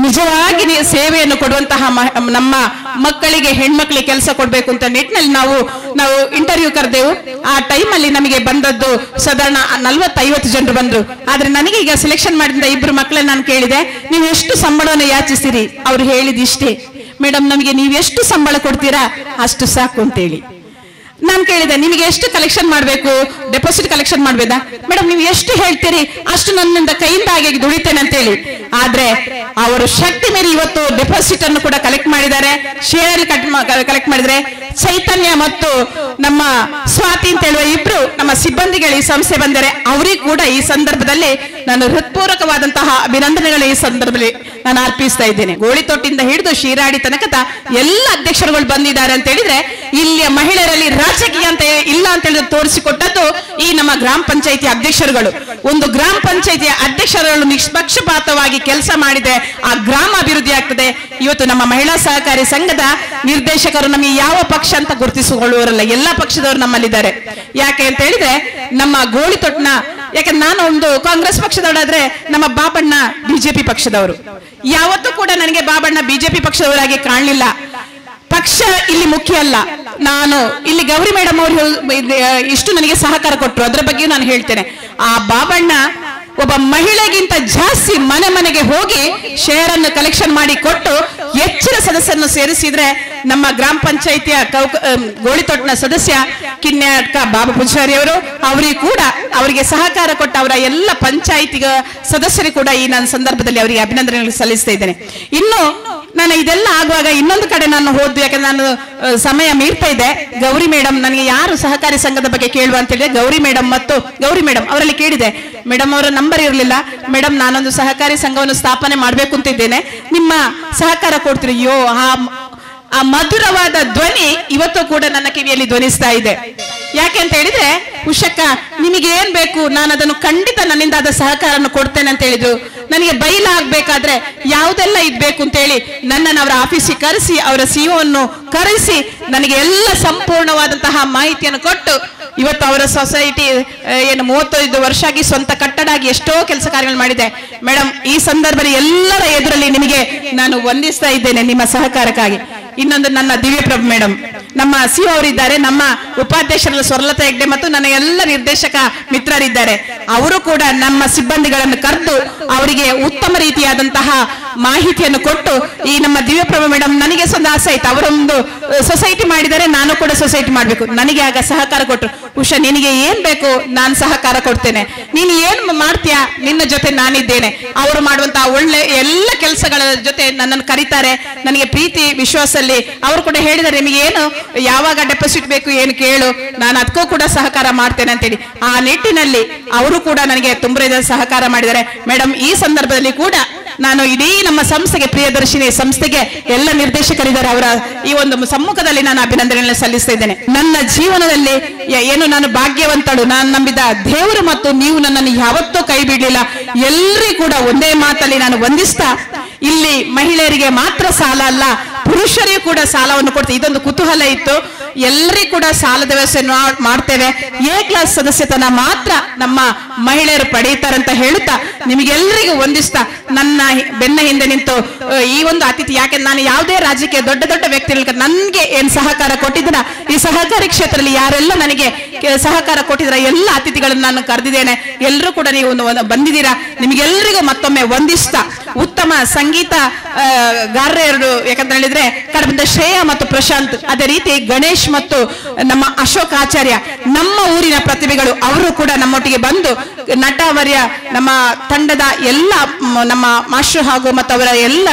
ನಿಜವಾಗಿ ಸೇವೆಯನ್ನು ಕೊಡುವಂತಹ ನಮ್ಮ ಮಕ್ಕಳಿಗೆ, ಹೆಣ್ಮಕ್ಳಿಗೆ ಕೆಲಸ ಕೊಡ್ಬೇಕು ಅಂತ ನಿಟ್ಟಿನಲ್ಲಿ ನಾವು ಇಂಟರ್ವ್ಯೂ ಕರೆದೆವು. ಆ ಟೈಮಲ್ಲಿ ನಮಗೆ ಬಂದದ್ದು ಸಾಧಾರಣ 40-50 ಜನರು ಬಂದ್ರು. ಆದ್ರೆ ನನಗೆ ಈಗ ಸೆಲೆಕ್ಷನ್ ಮಾಡಿದ 2 ಮಕ್ಕಳನ್ನ ನಾನು ಕೇಳಿದೆ, ನೀವು ಎಷ್ಟು ಸಂಬಳವನ್ನು ಯಾಚಿಸ್ತೀರಿ? ಅವ್ರು ಹೇಳಿದ ಇಷ್ಟೇ, ಮೇಡಮ್ ನಮಗೆ ನೀವು ಎಷ್ಟು ಸಂಬಳ ಕೊಡ್ತೀರಾ ಅಷ್ಟು ಸಾಕು ಅಂತೇಳಿ. ನಾನು ಕೇಳಿದೆ, ನಿಮಗೆ ಎಷ್ಟು ಕಲೆಕ್ಷನ್ ಮಾಡಬೇಕು, ಡೆಪಾಸಿಟ್ ಕಲೆಕ್ಷನ್ ಮಾಡ್ಬೇಡ? ಮೇಡಮ್ ನೀವು ಎಷ್ಟು ಹೇಳ್ತೀರಿ ಅಷ್ಟು ನನ್ನಿಂದ ಕೈಯಿಂದ ಆಗಿ ದುಡಿತೇನೆ ಅಂತೇಳಿ. ಆದ್ರೆ ಅವರು ಶಕ್ತಿ ಮೀರಿ ಇವತ್ತು ಡೆಪಾಸಿಟ್ ಅನ್ನು ಕೂಡ ಕಲೆಕ್ಟ್ ಮಾಡಿದ್ದಾರೆ, ಶೇರ್ ಕಲೆಕ್ಟ್ ಮಾಡಿದ್ರೆ. ಚೈತನ್ಯ ಮತ್ತು ನಮ್ಮ ಸ್ವಾತಿ ಅಂತ ಹೇಳುವ 2 ನಮ್ಮ ಸಿಬ್ಬಂದಿಗಳು ಈ ಸಂಸ್ಥೆ ಬಂದರೆ ಅವರಿಗೆ ಕೂಡ ಈ ಸಂದರ್ಭದಲ್ಲಿ ನಾನು ಹೃತ್ಪೂರ್ವಕವಾದಂತಹ ಅಭಿನಂದನೆಗಳು ಈ ಸಂದರ್ಭದಲ್ಲಿ ನಾನು ಅರ್ಪಿಸ್ತಾ ಇದ್ದೇನೆ. ಗೋಳಿತೊಟ್ಟಿಂದ ಹಿಡಿದು ಶಿರಾಡಿ ತನಕ ಎಲ್ಲ ಅಧ್ಯಕ್ಷರುಗಳು ಬಂದಿದ್ದಾರೆ ಅಂತ ಹೇಳಿದ್ರೆ ಇಲ್ಲಿಯ ಮಹಿಳೆಯರಲ್ಲಿ ರಾಜಕೀಯ ಅಂತ ಇಲ್ಲ ಅಂತ ಹೇಳಿ ತೋರಿಸಿಕೊಟ್ಟದ್ದು ಈ ನಮ್ಮ ಗ್ರಾಮ ಪಂಚಾಯಿತಿ ಅಧ್ಯಕ್ಷರುಗಳು. ಒಂದು ಗ್ರಾಮ ಪಂಚಾಯಿತಿಯ ಅಧ್ಯಕ್ಷರುಗಳು ನಿಷ್ಪಕ್ಷಪಾತವಾಗಿ ಕೆಲಸ ಮಾಡಿದೆ, ಆ ಗ್ರಾಮ ಅಭಿವೃದ್ಧಿ ಆಗ್ತದೆ. ಇವತ್ತು ನಮ್ಮ ಮಹಿಳಾ ಸಹಕಾರಿ ಸಂಘದ ನಿರ್ದೇಶಕರು ನಮಗೆ ಯಾವ ಪಕ್ಷ ಅಂತ ಗುರುತಿಸಿಕೊಳ್ಳುವರಲ್ಲ, ಎಲ್ಲಾ ಪಕ್ಷದವರು ನಮ್ಮಲ್ಲಿದ್ದಾರೆ. ಯಾಕೆ ಅಂತ ಹೇಳಿದ್ರೆ ನಮ್ಮ ಗೋಳಿತೊಟ್ಟನ, ಯಾಕಂದ್ರೆ ನಾನು ಒಂದು ಕಾಂಗ್ರೆಸ್ ಪಕ್ಷದವರಾದ್ರೆ ನಮ್ಮ ಬಾಬಣ್ಣ ಬಿಜೆಪಿ ಪಕ್ಷದವರು. ಯಾವತ್ತೂ ಕೂಡ ನನಗೆ ಬಾಬಣ್ಣ ಬಿಜೆಪಿ ಪಕ್ಷದವರಾಗಿ ಕಾಣಲಿಲ್ಲ. ಪಕ್ಷ ಇಲ್ಲಿ ಮುಖ್ಯ ಅಲ್ಲ. ನಾನು ಇಲ್ಲಿ ಗೌರಿ ಮೇಡಮ್ ಅವರು ಇಷ್ಟು ನನಗೆ ಸಹಕಾರ ಕೊಟ್ಟರು, ಅದರ ಬಗ್ಗೆ ನಾನು ಹೇಳ್ತೇನೆ. ಆ ಬಾಬಣ್ಣ ಒಬ್ಬ ಮಹಿಳೆಗಿಂತ ಜಾಸ್ತಿ ಮನೆ ಮನೆಗೆ ಹೋಗಿ ಶೇರ್ ಅನ್ನು ಕಲೆಕ್ಷನ್ ಮಾಡಿ ಕೊಟ್ಟು ಹೆಚ್ಚಿನ ಸದಸ್ಯರನ್ನು ಸೇರಿಸಿದ್ರೆ ನಮ್ಮ ಗ್ರಾಮ ಪಂಚಾಯಿತಿಯ ಗೋಳಿತೊಟ್ಟಿನ ಸದಸ್ಯ ಕಿನ್ಯಾಟ್ಕ ಬಾಬಾ ಪೂಜಾರಿ ಅವರು, ಅವರಿಗೆ ಕೂಡ ಅವರಿಗೆ ಸಹಕಾರ ಕೊಟ್ಟ ಅವರ ಎಲ್ಲ ಪಂಚಾಯಿತಿ ಸದಸ್ಯರು ಕೂಡ ಈ ನನ್ನ ಸಂದರ್ಭದಲ್ಲಿ ಅವರಿಗೆ ಅಭಿನಂದನೆಗಳು ಸಲ್ಲಿಸ್ತಾ ಇದ್ದೇನೆ. ಇನ್ನು ನಾನು ಇದೆಲ್ಲ ಆಗುವಾಗ ಇನ್ನೊಂದು ಕಡೆ ನಾನು ಹೋದ್ದು, ಯಾಕಂದ್ರೆ ನಾನು ಸಮಯ ಮೀರ್ತಾ ಇದ್ದೆ. ಗೌರಿ ಮೇಡಮ್ ನನಗೆ ಯಾರು ಸಹಕಾರಿ ಸಂಘದ ಬಗ್ಗೆ ಕೇಳುವ ಅಂತ ಹೇಳಿದ್ರೆ ಗೌರಿ ಮೇಡಮ್ ಅವರಲ್ಲಿ ಕೇಳಿದೆ. ಮೇಡಮ್ ಅವರ ನಂಬರ್ ಇರಲಿಲ್ಲ. ಮೇಡಮ್ ನಾನೊಂದು ಸಹಕಾರಿ ಸಂಘವನ್ನು ಸ್ಥಾಪನೆ ಮಾಡಬೇಕು ಅಂತಿದ್ದೇನೆ, ನಿಮ್ಮ ಸಹಕಾರ ಕೊಡ್ತೀರಿ? ಅಯ್ಯೋ, ಆ ಮಧುರವಾದ ಧ್ವನಿ ಇವತ್ತು ಕೂಡ ನನ್ನ ಕಿವಿಯಲ್ಲಿ ಧ್ವನಿಸ್ತಾ ಇದೆ. ಯಾಕೆ ಅಂತ ಹೇಳಿದ್ರೆ, ಉಷಕ್ಕ ನಿಮಗೆ ಏನ್ ಬೇಕು, ನಾನು ಅದನ್ನು ಖಂಡಿತ ನನ್ನಿಂದ ಆದ ಸಹಕಾರವನ್ನು ಕೊಡ್ತೇನೆ ಅಂತ ಹೇಳಿದ್ರು. ನನಗೆ ಬೈಲಾಗಬೇಕಾದ್ರೆ ಯಾವುದೆಲ್ಲ ಇದ್ಬೇಕು ಅಂತ ಹೇಳಿ ನನ್ನನ್ನು ಅವರ ಆಫೀಸಿಗೆ ಕರೆಸಿ, ಅವರ ಸಿಒ ಅನ್ನು ಕರೆಸಿ ನನಗೆ ಎಲ್ಲ ಸಂಪೂರ್ಣವಾದಂತಹ ಮಾಹಿತಿಯನ್ನು ಕೊಟ್ಟು ಇವತ್ತು ಅವರ ಸೊಸೈಟಿ ಏನು 35 ವರ್ಷ ಆಗಿ ಸ್ವಂತ ಕಟ್ಟಡ ಆಗಿ ಎಷ್ಟೋ ಕೆಲಸ ಕಾರ್ಯಗಳು ಮಾಡಿದೆ. ಮೇಡಮ್ ಈ ಸಂದರ್ಭದಲ್ಲಿ ಎಲ್ಲರ ಎದುರಲ್ಲಿ ನಿಮಗೆ ನಾನು ವಂದಿಸ್ತಾ ಇದ್ದೇನೆ ನಿಮ್ಮ ಸಹಕಾರಕ್ಕಾಗಿ. ಇನ್ನೊಂದು ನನ್ನ ದಿವ್ಯಪ್ರಭು ಮೇಡಮ್, ನಮ್ಮ ಸಿಒ ಅವರಿದ್ದಾರೆ, ನಮ್ಮ ಉಪಾಧ್ಯಕ್ಷರಲ್ಲಿ ಸ್ವರ್ಲತಾ ಹೆಗ್ಡೆ ಮತ್ತು ನನ್ನ ಎಲ್ಲ ನಿರ್ದೇಶಕ ಮಿತ್ರರಿದ್ದಾರೆ. ಅವರು ಕೂಡ ನಮ್ಮ ಸಿಬ್ಬಂದಿಗಳನ್ನು ಕರೆದು ಅವರಿಗೆ ಉತ್ತಮ ರೀತಿಯಾದಂತಹ ಮಾಹಿತಿಯನ್ನು ಕೊಟ್ಟು ಈ ನಮ್ಮ ದಿವ್ಯಪ್ರಭು ಮೇಡಮ್ ನನಗೆ ಒಂದು ಆಸೆ ಆಯ್ತು, ಅವರೊಂದು ಸೊಸೈಟಿ ಮಾಡಿದರೆ ನಾನು ಕೂಡ ಸೊಸೈಟಿ ಮಾಡಬೇಕು. ನನಗೆ ಆಗ ಸಹಕಾರ ಕೊಟ್ಟರು. ಉಷಾ ನಿನಗೆ ಏನ್ ಬೇಕು ನಾನು ಸಹಕಾರ ಕೊಡ್ತೇನೆ, ನೀನು ಏನ್ ಮಾಡ್ತೀಯಾ ನಿನ್ನ ಜೊತೆ ನಾನಿದ್ದೇನೆ. ಅವರು ಮಾಡುವಂತಹ ಒಳ್ಳೆ ಎಲ್ಲ ಕೆಲಸಗಳ ಜೊತೆ ನನ್ನನ್ನು ಕರೀತಾರೆ. ನನಗೆ ಪ್ರೀತಿ ವಿಶ್ವಾಸಲ್ಲಿ ಅವರು ಕೂಡ ಹೇಳಿದ್ದಾರೆ, ನಿಮಗೆ ಏನು ಯಾವಾಗ ಡೆಪಾಸಿಟ್ ಬೇಕು ಏನು ಕೇಳು, ನಾನು ಅದಕ್ಕೂ ಕೂಡ ಸಹಕಾರ ಮಾಡ್ತೇನೆ ಅಂತೇಳಿ. ಆ ನಿಟ್ಟಿನಲ್ಲಿ ಅವರು ಕೂಡ ನನಗೆ ತುಂಬ ಸಹಕಾರ ಮಾಡಿದ್ದಾರೆ. ಮೇಡಮ್ ಈ ಸಂದರ್ಭದಲ್ಲಿ ಕೂಡ ನಾನು ಇಡೀ ನಮ್ಮ ಸಂಸ್ಥೆಗೆ, ಪ್ರಿಯದರ್ಶಿನಿ ಸಂಸ್ಥೆಗೆ ಎಲ್ಲ ನಿರ್ದೇಶಕರಿದ್ದಾರೆ, ಅವರ ಈ ಒಂದು ಸಮ್ಮುಖದಲ್ಲಿ ನಾನು ಅಭಿನಂದನೆಗಳನ್ನು ಸಲ್ಲಿಸ್ತಾ ಇದ್ದೇನೆ. ನನ್ನ ಜೀವನದಲ್ಲಿ ಏನು ನಾನು ಭಾಗ್ಯವಂತಳು, ನಾನು ನಂಬಿದ ದೇವರು ಮತ್ತು ನೀವು ನನ್ನನ್ನು ಯಾವತ್ತೂ ಕೈ ಬಿಡಲಿಲ್ಲ. ಎಲ್ಲರಿಗೂ ಕೂಡ ಒಂದೇ ಮಾತಲ್ಲಿ ನಾನು ವಂದಿಸ್ತಾ, ಇಲ್ಲಿ ಮಹಿಳೆಯರಿಗೆ ಮಾತ್ರ ಸಾಲ ಅಲ್ಲ, ಪುರುಷರಿಗೂ ಕೂಡ ಸಾಲವನ್ನು ಕೊಡ್ತೇವೆ. ಇದೊಂದು ಕುತೂಹಲ ಇತ್ತು. ಎಲ್ಲರಿಗೂ ಕೂಡ ಸಾಲದ ವ್ಯವಸ್ಥೆ ಮಾಡ್ತೇವೆ. ಎ ಕ್ಲಾಸ್ ಸದಸ್ಯತನ ಮಾತ್ರ ನಮ್ಮ ಮಹಿಳೆಯರು ಪಡೆಯುತ್ತಾರಂತ ಹೇಳುತ್ತಾ ನಿಮಗೆಲ್ಲರಿಗೂ ವಂದಿಸ್ತಾ, ನನ್ನ ಬೆನ್ನ ಹಿಂದೆ ನಿಂತು ಈ ಒಂದು ಅತಿಥಿ, ಯಾಕೆ ನಾನು ಯಾವುದೇ ರಾಜಕೀಯ ದೊಡ್ಡ ದೊಡ್ಡ ವ್ಯಕ್ತಿಗಳಿಗೆ ನನ್ಗೆ ಏನ್ ಸಹಕಾರ ಕೊಟ್ಟಿದ್ದೀನ, ಈ ಸಹಕಾರಿ ಕ್ಷೇತ್ರದಲ್ಲಿ ಯಾರೆಲ್ಲ ನನಗೆ ಸಹಕಾರ ಕೊಟ್ಟಿದ್ರ ಎಲ್ಲ ಅತಿಥಿಗಳನ್ನು ನಾನು ಕರೆದಿದ್ದೇನೆ. ಎಲ್ಲರೂ ಕೂಡ ನೀವು ಬಂದಿದ್ದೀರಾ. ನಿಮಗೆಲ್ಲರಿಗೂ ಮತ್ತೊಮ್ಮೆ ವಂದಿಸ್ತಾ ಉತ್ತಮ ಸಂಗೀತ ಗಾರರು ಯಾಕಂತ ಹೇಳಿದ್ರೆ ಕಡಬದ ಶ್ರೇಯಾ ಮತ್ತು ಪ್ರಶಾಂತ್, ಅದೇ ರೀತಿ ಗಣೇಶ್ ಮತ್ತು ನಮ್ಮ ಅಶೋಕ್ ಆಚಾರ್ಯ ನಮ್ಮ ಊರಿನ ಪ್ರತಿಭೆಗಳು, ಅವರು ಕೂಡ ನಮ್ಮೊಟ್ಟಿಗೆ ಬಂದು ನಟವರ್ಯ ನಮ್ಮ ತಂಡದ ಎಲ್ಲ ನಮ್ಮ ಮಾಸ್ಟರ್ ಹಾಗೂ ಮತ್ತು ಅವರ ಎಲ್ಲ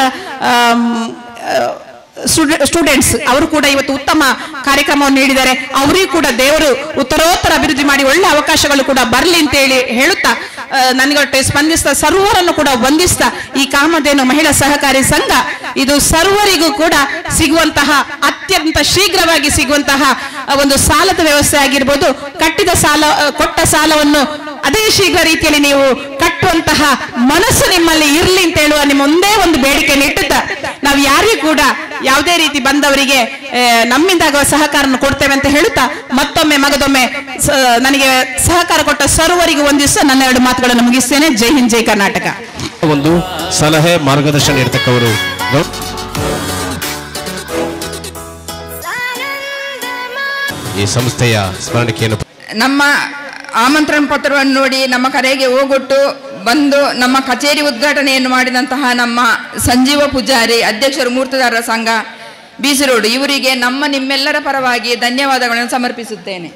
ಸ್ಟೂಡೆಂಟ್ಸ್ ಅವರು ಕೂಡ ಇವತ್ತು ಉತ್ತಮ ಕಾರ್ಯಕ್ರಮವನ್ನು ನೀಡಿದ್ದಾರೆ. ಅವರಿಗೂ ಕೂಡ ದೇವರು ಉತ್ತರೋತ್ತರ ಅಭಿವೃದ್ಧಿ ಮಾಡಿ ಒಳ್ಳೆ ಅವಕಾಶಗಳು ಕೂಡ ಬರಲಿ ಅಂತ ಹೇಳುತ್ತಾ ನನಗೊಟ್ಟೆ ಸ್ಪಂದಿಸ್ತಾ ಸರ್ವರನ್ನು ಕೂಡ ವಂದಿಸ್ತಾ ಈ ಕಾಮಧೇನು ಮಹಿಳಾ ಸಹಕಾರಿ ಸಂಘ ಇದು ಸರ್ವರಿಗೂ ಕೂಡ ಸಿಗುವಂತಹ ಅತ್ಯಂತ ಶೀಘ್ರವಾಗಿ ಸಿಗುವಂತಹ ಒಂದು ಸಾಲದ ವ್ಯವಸ್ಥೆ ಆಗಿರ್ಬೋದು. ಕೊಟ್ಟ ಸಾಲವನ್ನು ಅದೇ ಶೀಘ್ರ ರೀತಿಯಲ್ಲಿ ನೀವು ಕಟ್ಟುವಂತಹ ಮನಸ್ಸು ನಿಮ್ಮಲ್ಲಿ ಇರಲಿ ಅಂತ ಹೇಳುವ ನಿಮ್ಮ ಒಂದೇ ಒಂದು ಬೇಡಿಕೆಯನ್ನು ಇಟ್ಟುತ್ತಾ ನಾವು ಯಾರಿಗೂ ಕೂಡ ಯಾವುದೇ ರೀತಿ ಬಂದವರಿಗೆ ನಮ್ಮಿಂದಾಗುವ ಸಹಕಾರವನ್ನು ಕೊಡ್ತೇವೆ ಅಂತ ಹೇಳುತ್ತಾ ಮತ್ತೊಮ್ಮೆ ಮಗದೊಮ್ಮೆ ನನಗೆ ಸಹಕಾರ ಕೊಟ್ಟ ಸರ್ವರಿಗೂ ಒಂದಿವಸ ನನ್ನ ಎರಡು ಮಾತುಗಳನ್ನು ಮುಗಿಸ್ತೇನೆ. ಜೈ ಹಿಂದ್, ಜೈ ಕರ್ನಾಟಕ.
ಒಂದು ಸಲಹೆ ಮಾರ್ಗದರ್ಶನ ನೀಡತಕ್ಕವರು ಈ ಸಂಸ್ಥೆಯ ಸ್ಮರಣೆಯನ್ನು
ನಮ್ಮ ಆಮಂತ್ರಣ ಪತ್ರವನ್ನು ನೋಡಿ ನಮ್ಮ ಕರೆಗೆ ಹೋಗೊಟ್ಟು ಬಂದು ನಮ್ಮ ಕಚೇರಿ ಉದ್ಘಾಟನೆಯನ್ನು ಮಾಡಿದಂತಹ ನಮ್ಮ ಸಂಜೀವ ಪೂಜಾರಿ, ಅಧ್ಯಕ್ಷರು ಮೂರ್ತದಾರರ ಸಂಘ BC ರೋಡ್, ಇವರಿಗೆ ನಿಮ್ಮೆಲ್ಲರ ಪರವಾಗಿ ಧನ್ಯವಾದಗಳನ್ನು ಸಮರ್ಪಿಸುತ್ತೇನೆ.